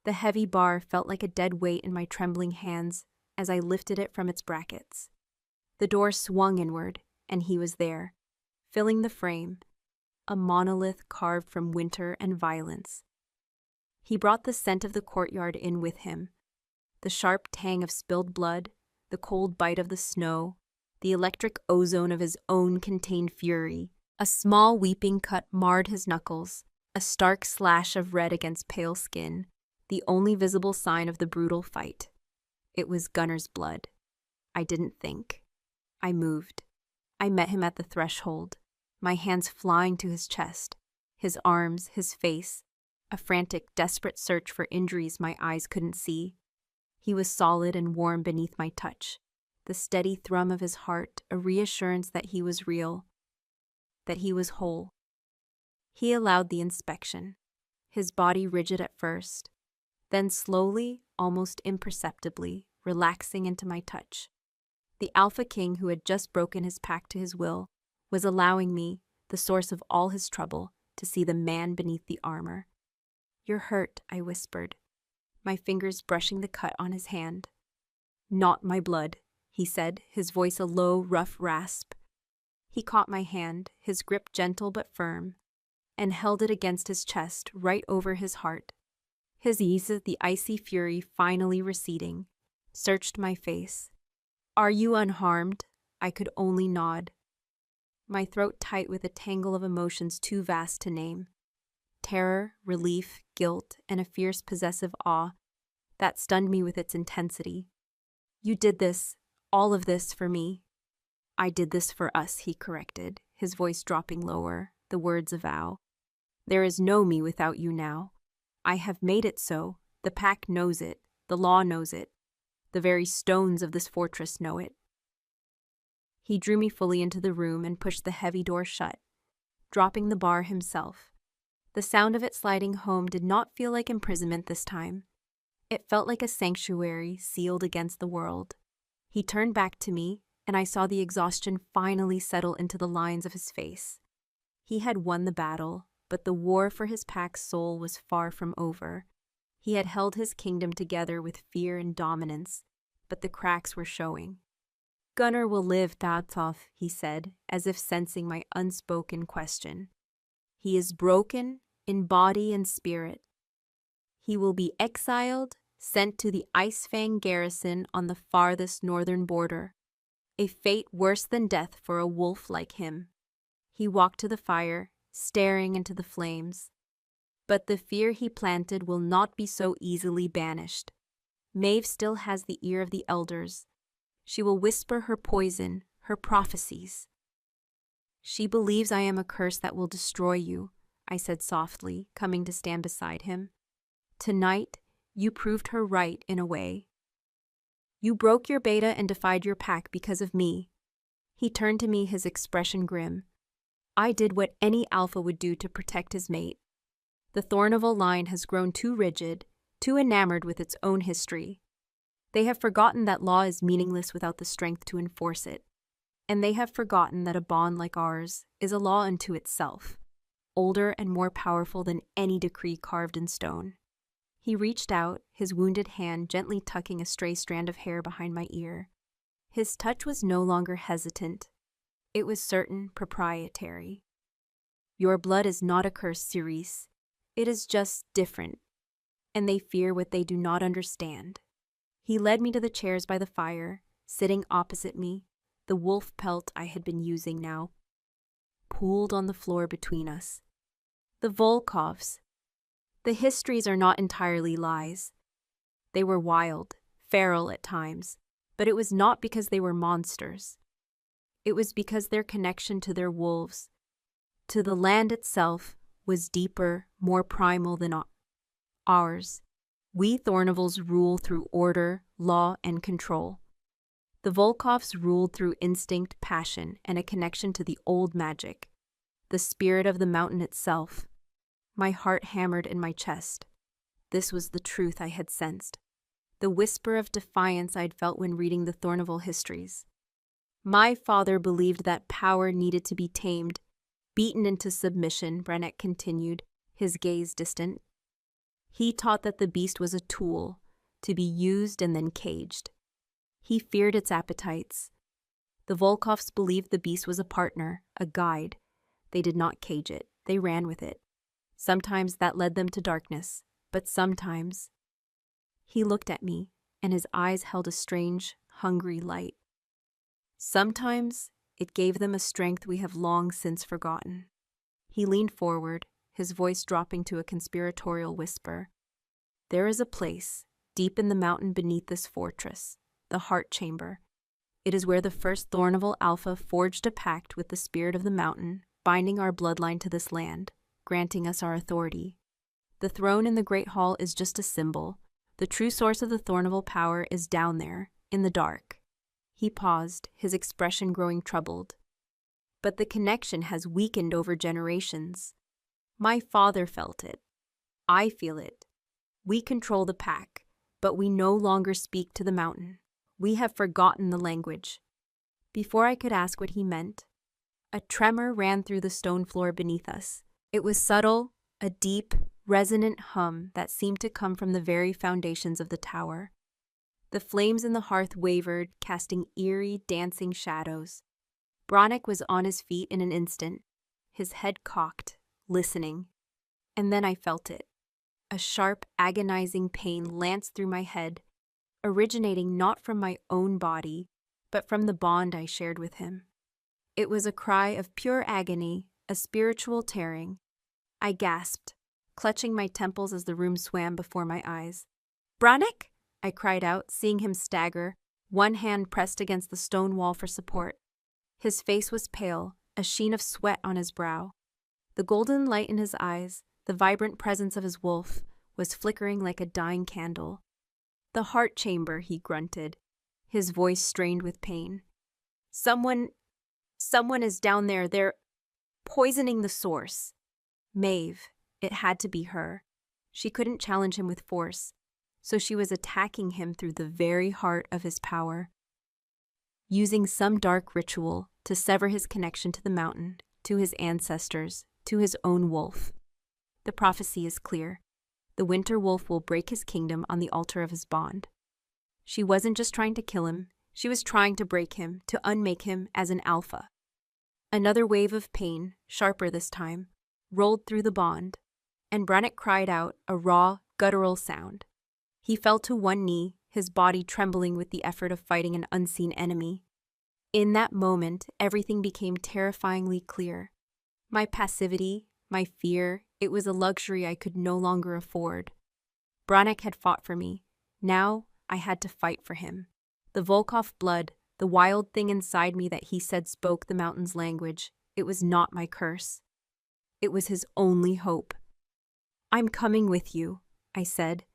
The heavy bar felt like a dead weight in my trembling hands as I lifted it from its brackets. The door swung inward, and he was there, filling the frame, a monolith carved from winter and violence. He brought the scent of the courtyard in with him, the sharp tang of spilled blood, the cold bite of the snow, the electric ozone of his own contained fury. A small weeping cut marred his knuckles, a stark slash of red against pale skin, the only visible sign of the brutal fight. It was Gunner's blood. I didn't think. I moved. I met him at the threshold, my hands flying to his chest, his arms, his face, a frantic, desperate search for injuries my eyes couldn't see. He was solid and warm beneath my touch, the steady thrum of his heart, a reassurance that he was real, that he was whole. He allowed the inspection, his body rigid at first, then slowly, almost imperceptibly, relaxing into my touch. The Alpha King who had just broken his pact to his will was allowing me, the source of all his trouble, to see the man beneath the armor. "You're hurt," I whispered, my fingers brushing the cut on his hand. "Not my blood," he said, his voice a low, rough rasp. He caught my hand, his grip gentle but firm, and held it against his chest, right over his heart. His ease, the icy fury finally receding, searched my face. "Are you unharmed?" I could only nod. My throat tight with a tangle of emotions too vast to name. Terror, relief, guilt, and a fierce possessive awe that stunned me with its intensity. "You did this, all of this for me." "I did this for us," he corrected, his voice dropping lower, the words a vow. "There is no me without you now. I have made it so. The pack knows it. The law knows it. The very stones of this fortress know it." He drew me fully into the room and pushed the heavy door shut, dropping the bar himself. The sound of it sliding home did not feel like imprisonment this time. It felt like a sanctuary sealed against the world. He turned back to me, and I saw the exhaustion finally settle into the lines of his face. He had won the battle, but the war for his pack's soul was far from over. He had held his kingdom together with fear and dominance, but the cracks were showing. "Gunnar will live, Thatoth," he said, as if sensing my unspoken question. "He is broken in body and spirit. He will be exiled, sent to the Icefang garrison on the farthest northern border. A fate worse than death for a wolf like him." He walked to the fire, staring into the flames. "But the fear he planted will not be so easily banished. Maeve still has the ear of the elders. She will whisper her poison, her prophecies." "She believes I am a curse that will destroy you," I said softly, coming to stand beside him. "Tonight, you proved her right in a way. You broke your beta and defied your pack because of me." He turned to me, his expression grim. "I did what any alpha would do to protect his mate. The Thornival line has grown too rigid, too enamored with its own history. They have forgotten that law is meaningless without the strength to enforce it. And they have forgotten that a bond like ours is a law unto itself, older and more powerful than any decree carved in stone." He reached out, his wounded hand gently tucking a stray strand of hair behind my ear. His touch was no longer hesitant. It was certain, proprietary. "Your blood is not a curse, Cerise. It is just different. And they fear what they do not understand." He led me to the chairs by the fire, sitting opposite me, the wolf pelt I had been using now pooled on the floor between us. "The Volkovs. The histories are not entirely lies. They were wild, feral at times, but it was not because they were monsters. It was because their connection to their wolves, to the land itself, was deeper, more primal than ours. We Thornivals rule through order, law, and control. The Volkovs ruled through instinct, passion, and a connection to the old magic, the spirit of the mountain itself." My heart hammered in my chest. This was the truth I had sensed, the whisper of defiance I'd felt when reading the Thornival histories. "My father believed that power needed to be tamed, beaten into submission," Brennet continued, his gaze distant. "He taught that the beast was a tool, to be used and then caged. He feared its appetites. The Volkovs believed the beast was a partner, a guide. They did not cage it, they ran with it. Sometimes that led them to darkness, but sometimes—" He looked at me, and his eyes held a strange, hungry light. "Sometimes it gave them a strength we have long since forgotten." He leaned forward, his voice dropping to a conspiratorial whisper. "There is a place, deep in the mountain beneath this fortress, the Heart Chamber. It is where the first Thornival Alpha forged a pact with the spirit of the mountain, binding our bloodline to this land, granting us our authority. The throne in the Great Hall is just a symbol. The true source of the Thornival power is down there, in the dark." He paused, his expression growing troubled. "But the connection has weakened over generations. My father felt it. I feel it. We control the pack, but we no longer speak to the mountain. We have forgotten the language." Before I could ask what he meant, a tremor ran through the stone floor beneath us. It was subtle, a deep, resonant hum that seemed to come from the very foundations of the tower. The flames in the hearth wavered, casting eerie, dancing shadows. Bronick was on his feet in an instant, his head cocked, listening. And then I felt it. A sharp, agonizing pain lanced through my head, originating not from my own body, but from the bond I shared with him. It was a cry of pure agony, a spiritual tearing. I gasped, clutching my temples as the room swam before my eyes. "Brannick?" I cried out, seeing him stagger, one hand pressed against the stone wall for support. His face was pale, a sheen of sweat on his brow. The golden light in his eyes, the vibrant presence of his wolf, was flickering like a dying candle. "The heart chamber," he grunted, his voice strained with pain. Someone is down there. They're poisoning the source." Maeve. It had to be her. She couldn't challenge him with force, so she was attacking him through the very heart of his power. Using some dark ritual to sever his connection to the mountain, to his ancestors, to his own wolf. The prophecy is clear. The winter wolf will break his kingdom on the altar of his bond. She wasn't just trying to kill him, she was trying to break him, to unmake him as an alpha. Another wave of pain, sharper this time, rolled through the bond, and Brannick cried out, a raw, guttural sound. He fell to one knee, his body trembling with the effort of fighting an unseen enemy. In that moment, everything became terrifyingly clear. My passivity, my fear, it was a luxury I could no longer afford. Brannick had fought for me. Now I had to fight for him. The Volkov blood, the wild thing inside me that he said spoke the mountain's language, it was not my curse. It was his only hope. "I'm coming with you," I said,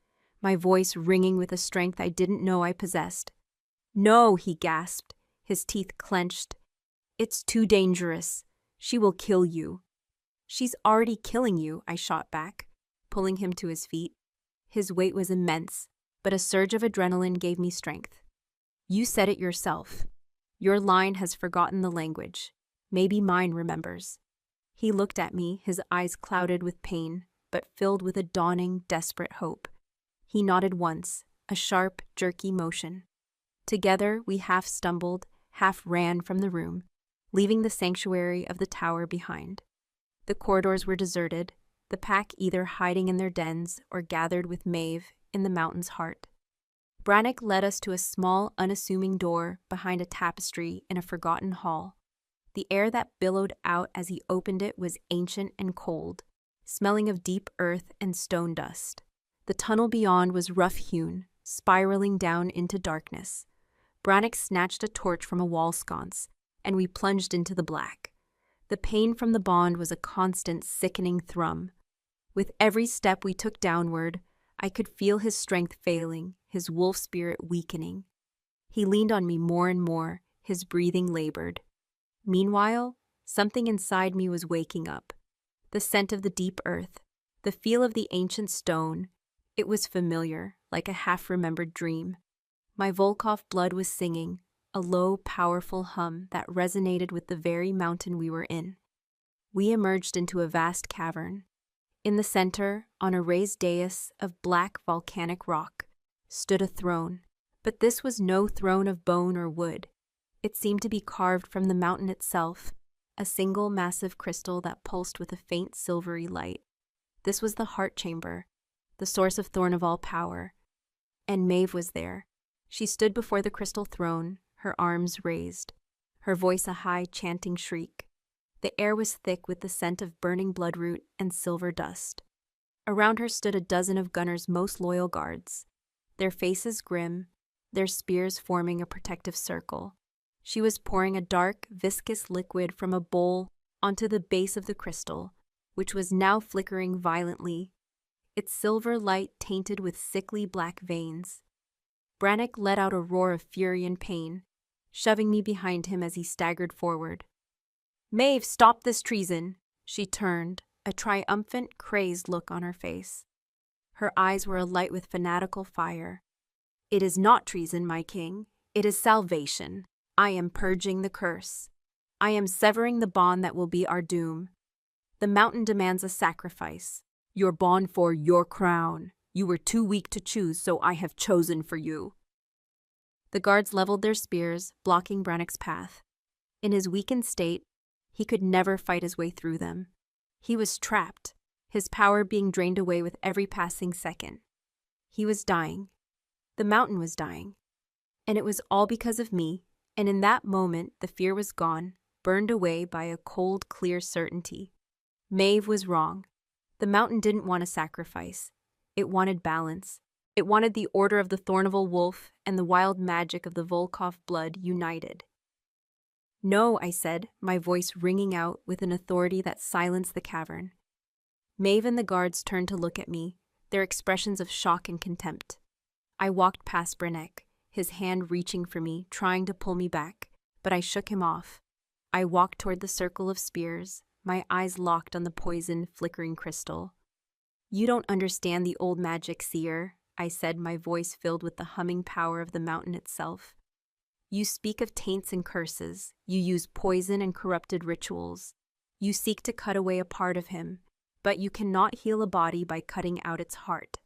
my voice ringing with a strength I didn't know I possessed. "No," he gasped, his teeth clenched. "It's too dangerous. She will kill you." "She's already killing you," I shot back, pulling him to his feet. His weight was immense, but a surge of adrenaline gave me strength. "You said it yourself. Your line has forgotten the language. Maybe mine remembers." He looked at me, his eyes clouded with pain, but filled with a dawning, desperate hope. He nodded once, a sharp, jerky motion. Together, we half stumbled, half ran from the room, leaving the sanctuary of the tower behind. The corridors were deserted, the pack either hiding in their dens or gathered with Maeve in the mountain's heart. Brannick led us to a small, unassuming door behind a tapestry in a forgotten hall. The air that billowed out as he opened it was ancient and cold, smelling of deep earth and stone dust. The tunnel beyond was rough-hewn, spiraling down into darkness. Brannick snatched a torch from a wall sconce, and we plunged into the black. The pain from the bond was a constant, sickening thrum. With every step we took downward, I could feel his strength failing, his wolf spirit weakening. He leaned on me more and more, his breathing labored. Meanwhile, something inside me was waking up. The scent of the deep earth, the feel of the ancient stone. It was familiar, like a half-remembered dream. My Volkov blood was singing, a low, powerful hum that resonated with the very mountain we were in. We emerged into a vast cavern. In the center, on a raised dais of black volcanic rock, stood a throne. But this was no throne of bone or wood. It seemed to be carved from the mountain itself, a single massive crystal that pulsed with a faint silvery light. This was the heart chamber, the source of Thorn of all power. And Maeve was there. She stood before the crystal throne, her arms raised, her voice a high, chanting shriek. The air was thick with the scent of burning bloodroot and silver dust. Around her stood a dozen of Gunnar's most loyal guards, their faces grim, their spears forming a protective circle. She was pouring a dark, viscous liquid from a bowl onto the base of the crystal, which was now flickering violently, its silver light tainted with sickly black veins. Brannick let out a roar of fury and pain, shoving me behind him as he staggered forward. "Maeve, stop this treason!" She turned, a triumphant, crazed look on her face. Her eyes were alight with fanatical fire. "It is not treason, my king. It is salvation. I am purging the curse. I am severing the bond that will be our doom. The mountain demands a sacrifice. Your bond for your crown. You were too weak to choose, so I have chosen for you." The guards leveled their spears, blocking Brannick's path. In his weakened state, he could never fight his way through them. He was trapped, his power being drained away with every passing second. He was dying. The mountain was dying. And it was all because of me, and in that moment the fear was gone, burned away by a cold, clear certainty. Maeve was wrong. The mountain didn't want a sacrifice. It wanted balance. It wanted the order of the Thornival wolf and the wild magic of the Volkov blood united. No, I said, my voice ringing out with an authority that silenced the cavern. Maeve and the guards turned to look at me, their expressions of shock and contempt. I walked past Brenek, his hand reaching for me, trying to pull me back, but I shook him off. I walked toward the circle of spears, my eyes locked on the poisoned, flickering crystal. You don't understand the old magic, seer, I said, my voice filled with the humming power of the mountain itself. You speak of taints and curses. You use poison and corrupted rituals. You seek to cut away a part of him, but you cannot heal a body by cutting out its heart.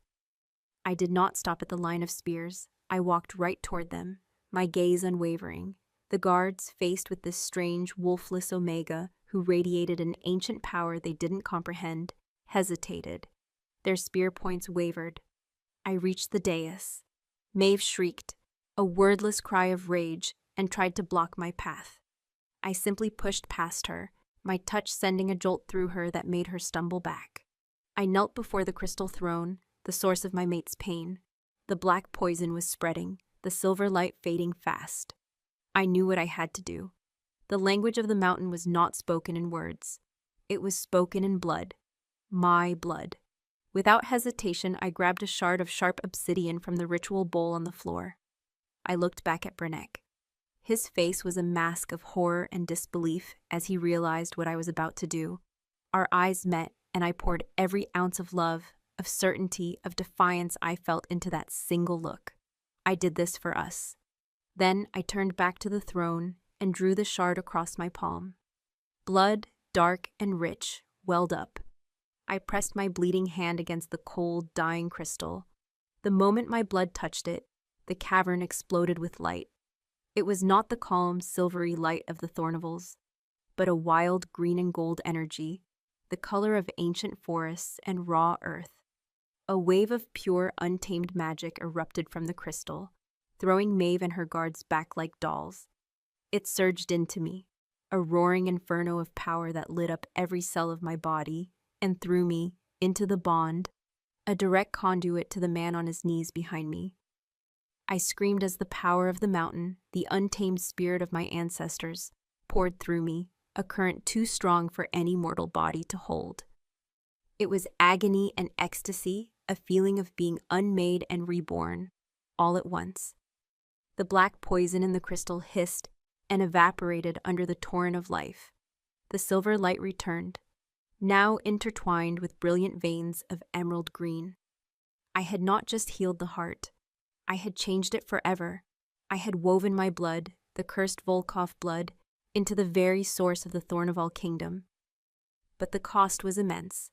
I did not stop at the line of spears. I walked right toward them, my gaze unwavering. The guards, faced with this strange, wolfless Omega who radiated an ancient power they didn't comprehend, hesitated. Their spear points wavered. I reached the dais. Maeve shrieked, a wordless cry of rage, and tried to block my path. I simply pushed past her, my touch sending a jolt through her that made her stumble back. I knelt before the crystal throne, the source of my mate's pain. The black poison was spreading, the silver light fading fast. I knew what I had to do. The language of the mountain was not spoken in words. It was spoken in blood. My blood. Without hesitation, I grabbed a shard of sharp obsidian from the ritual bowl on the floor. I looked back at Brenek. His face was a mask of horror and disbelief as he realized what I was about to do. Our eyes met, and I poured every ounce of love, of certainty, of defiance I felt into that single look. I did this for us. Then I turned back to the throne and drew the shard across my palm. Blood, dark and rich, welled up. I pressed my bleeding hand against the cold, dying crystal. The moment my blood touched it, the cavern exploded with light. It was not the calm, silvery light of the Thornivals, but a wild green and gold energy, the color of ancient forests and raw earth. A wave of pure, untamed magic erupted from the crystal, throwing Maeve and her guards back like dolls. It surged into me, a roaring inferno of power that lit up every cell of my body and threw me into the bond, a direct conduit to the man on his knees behind me. I screamed as the power of the mountain, the untamed spirit of my ancestors, poured through me, a current too strong for any mortal body to hold. It was agony and ecstasy, a feeling of being unmade and reborn, all at once. The black poison in the crystal hissed and evaporated under the torrent of life. The silver light returned, now intertwined with brilliant veins of emerald green. I had not just healed the heart. I had changed it forever. I had woven my blood, the cursed Volkov blood, into the very source of the Thornival kingdom. But the cost was immense.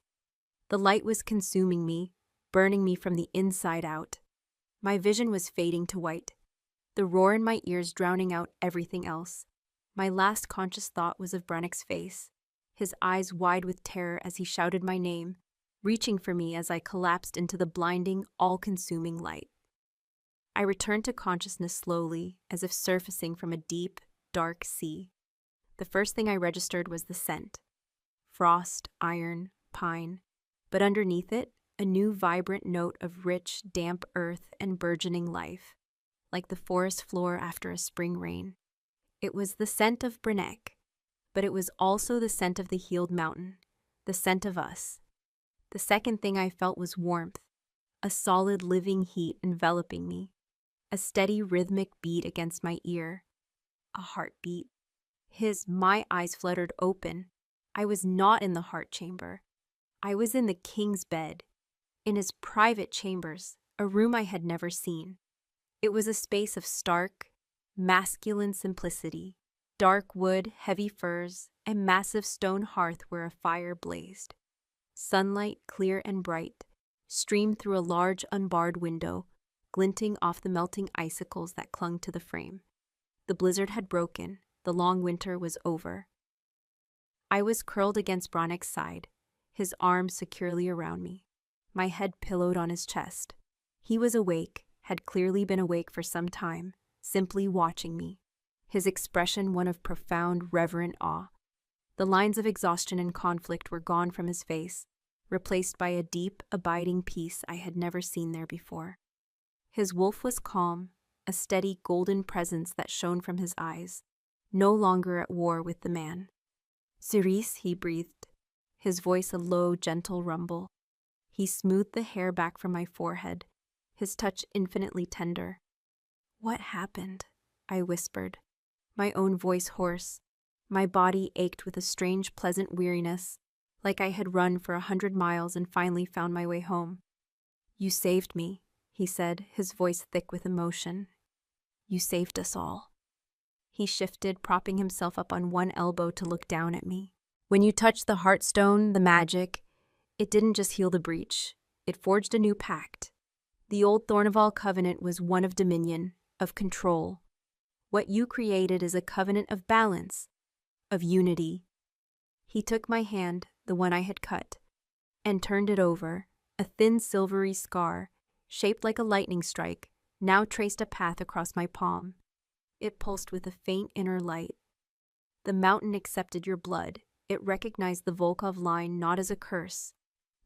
The light was consuming me, burning me from the inside out. My vision was fading to white, the roar in my ears drowning out everything else. My last conscious thought was of Brennick's face, his eyes wide with terror as he shouted my name, reaching for me as I collapsed into the blinding, all-consuming light. I returned to consciousness slowly, as if surfacing from a deep, dark sea. The first thing I registered was the scent. Frost, iron, pine. But underneath it, a new vibrant note of rich, damp earth and burgeoning life, like the forest floor after a spring rain. It was the scent of Brenek, but it was also the scent of the healed mountain, the scent of us. The second thing I felt was warmth, a solid living heat enveloping me, a steady rhythmic beat against my ear, a heartbeat. My eyes fluttered open. I was not in the heart chamber. I was in the king's bed, in his private chambers, a room I had never seen. It was a space of stark, masculine simplicity, dark wood, heavy furs, and massive stone hearth where a fire blazed. Sunlight, clear and bright, streamed through a large unbarred window, glinting off the melting icicles that clung to the frame. The blizzard had broken, the long winter was over. I was curled against Bronek's side, his arms securely around me, my head pillowed on his chest. He was awake, had clearly been awake for some time, simply watching me, his expression one of profound, reverent awe. The lines of exhaustion and conflict were gone from his face, replaced by a deep, abiding peace I had never seen there before. His wolf was calm, a steady, golden presence that shone from his eyes, no longer at war with the man. "Cerise," he breathed, his voice a low, gentle rumble. He smoothed the hair back from my forehead, his touch infinitely tender. "What happened?" I whispered, my own voice hoarse. My body ached with a strange, pleasant weariness, like I had run for 100 miles and finally found my way home. "You saved me," he said, his voice thick with emotion. "You saved us all." He shifted, propping himself up on one elbow to look down at me. "When you touched the Heartstone, the magic, it didn't just heal the breach. It forged a new pact. The old Thornival covenant was one of dominion, of control. What you created is a covenant of balance, of unity." He took my hand, the one I had cut, and turned it over. A thin silvery scar, shaped like a lightning strike, now traced a path across my palm. It pulsed with a faint inner light. "The mountain accepted your blood. It recognized the Volkov line not as a curse,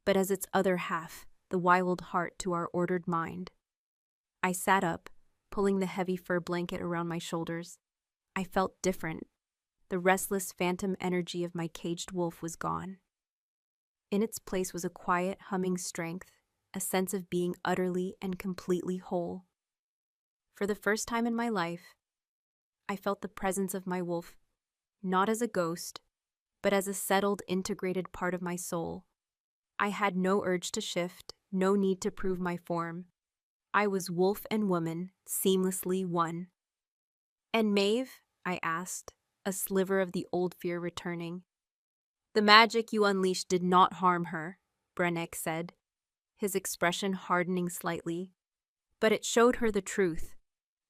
but as its other half, the wild heart to our ordered mind." I sat up, pulling the heavy fur blanket around my shoulders. I felt different. The restless phantom energy of my caged wolf was gone. In its place was a quiet, humming strength, a sense of being utterly and completely whole. For the first time in my life, I felt the presence of my wolf, not as a ghost, but as a settled, integrated part of my soul. I had no urge to shift, no need to prove my form. I was wolf and woman, seamlessly one. "And Maeve?" I asked, a sliver of the old fear returning. "The magic you unleashed did not harm her," Brenek said, his expression hardening slightly. "But it showed her the truth,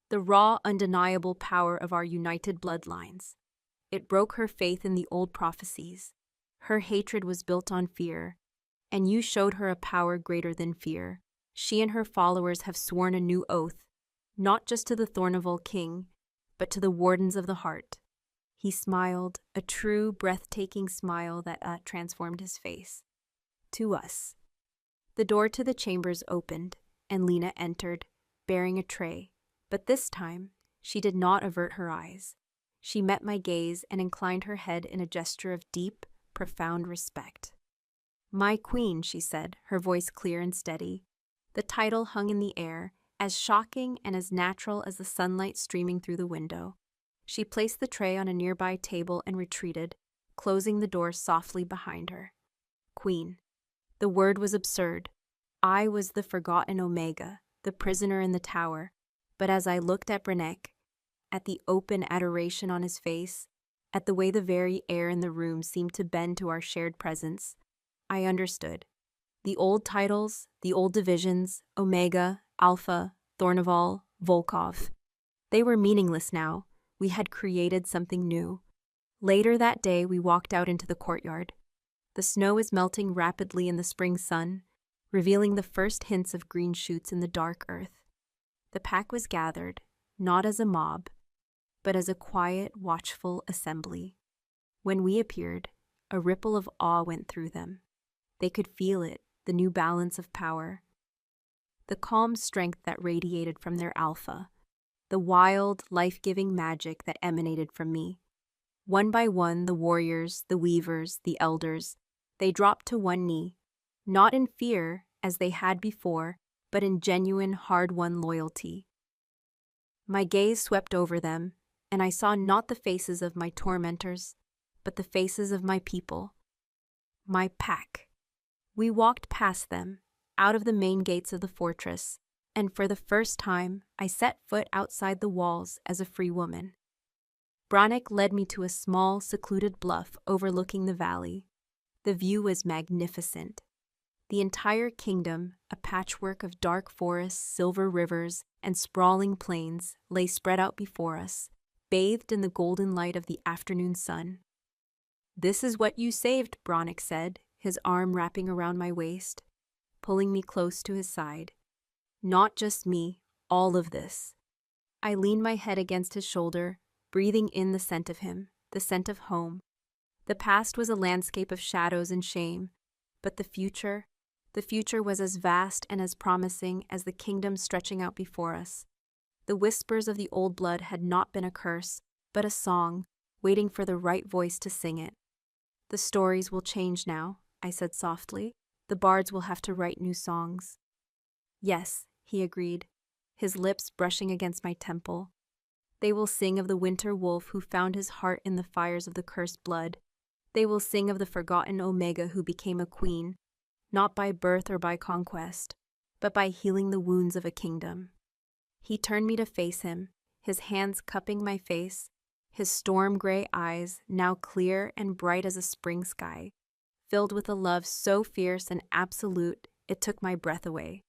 the raw, undeniable power of our united bloodlines. It broke her faith in the old prophecies. Her hatred was built on fear, and you showed her a power greater than fear. She and her followers have sworn a new oath, not just to the Thornival king, but to the wardens of the heart." He smiled, a true, breathtaking smile that transformed his face. "To us." The door to the chambers opened, and Lena entered, bearing a tray. But this time, she did not avert her eyes. She met my gaze and inclined her head in a gesture of deep, profound respect. "My queen," she said, her voice clear and steady. The title hung in the air, as shocking and as natural as the sunlight streaming through the window. She placed the tray on a nearby table and retreated, closing the door softly behind her. Queen. The word was absurd. I was the forgotten Omega, the prisoner in the tower. But as I looked at Brenek, at the open adoration on his face, at the way the very air in the room seemed to bend to our shared presence, I understood. The old titles, the old divisions, Omega, Alpha, Thornival, Volkov, they were meaningless now. We had created something new. Later that day, we walked out into the courtyard. The snow was melting rapidly in the spring sun, revealing the first hints of green shoots in the dark earth. The pack was gathered, not as a mob, but as a quiet, watchful assembly. When we appeared, a ripple of awe went through them. They could feel it, the new balance of power, the calm strength that radiated from their alpha, the wild, life-giving magic that emanated from me. One by one, the warriors, the weavers, the elders, they dropped to one knee, not in fear, as they had before, but in genuine, hard-won loyalty. My gaze swept over them, and I saw not the faces of my tormentors, but the faces of my people, my pack. We walked past them, out of the main gates of the fortress, and for the first time, I set foot outside the walls as a free woman. Brenek led me to a small, secluded bluff overlooking the valley. The view was magnificent. The entire kingdom, a patchwork of dark forests, silver rivers, and sprawling plains, lay spread out before us, bathed in the golden light of the afternoon sun. "This is what you saved," Brenek said, his arm wrapping around my waist, pulling me close to his side. Not just me, all of this. I leaned my head against his shoulder, breathing in the scent of him, the scent of home. The past was a landscape of shadows and shame, but the future was as vast and as promising as the kingdom stretching out before us. The whispers of the old blood had not been a curse, but a song, waiting for the right voice to sing it. The stories will change now, I said softly. The bards will have to write new songs. Yes, he agreed, his lips brushing against my temple. They will sing of the winter wolf who found his heart in the fires of the cursed blood. They will sing of the forgotten Omega who became a queen, not by birth or by conquest, but by healing the wounds of a kingdom. He turned me to face him, his hands cupping my face, his storm-gray eyes now clear and bright as a spring sky, filled with a love so fierce and absolute it took my breath away.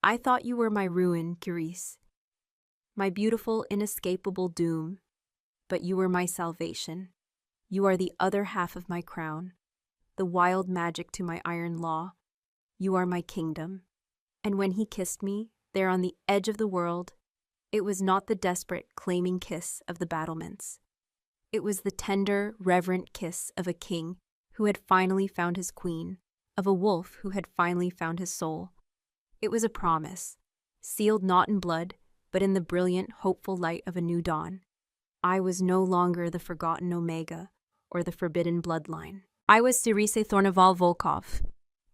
I thought you were my ruin, Curice, my beautiful, inescapable doom, but you were my salvation. You are the other half of my crown, the wild magic to my iron law. You are my kingdom. And when he kissed me, there on the edge of the world, it was not the desperate, claiming kiss of the battlements. It was the tender, reverent kiss of a king who had finally found his queen, of a wolf who had finally found his soul. It was a promise, sealed not in blood, but in the brilliant, hopeful light of a new dawn. I was no longer the forgotten Omega, or the forbidden bloodline. I was Cerise Thorneval Volkov,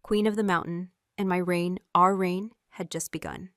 Queen of the Mountain, and my reign, our reign, had just begun.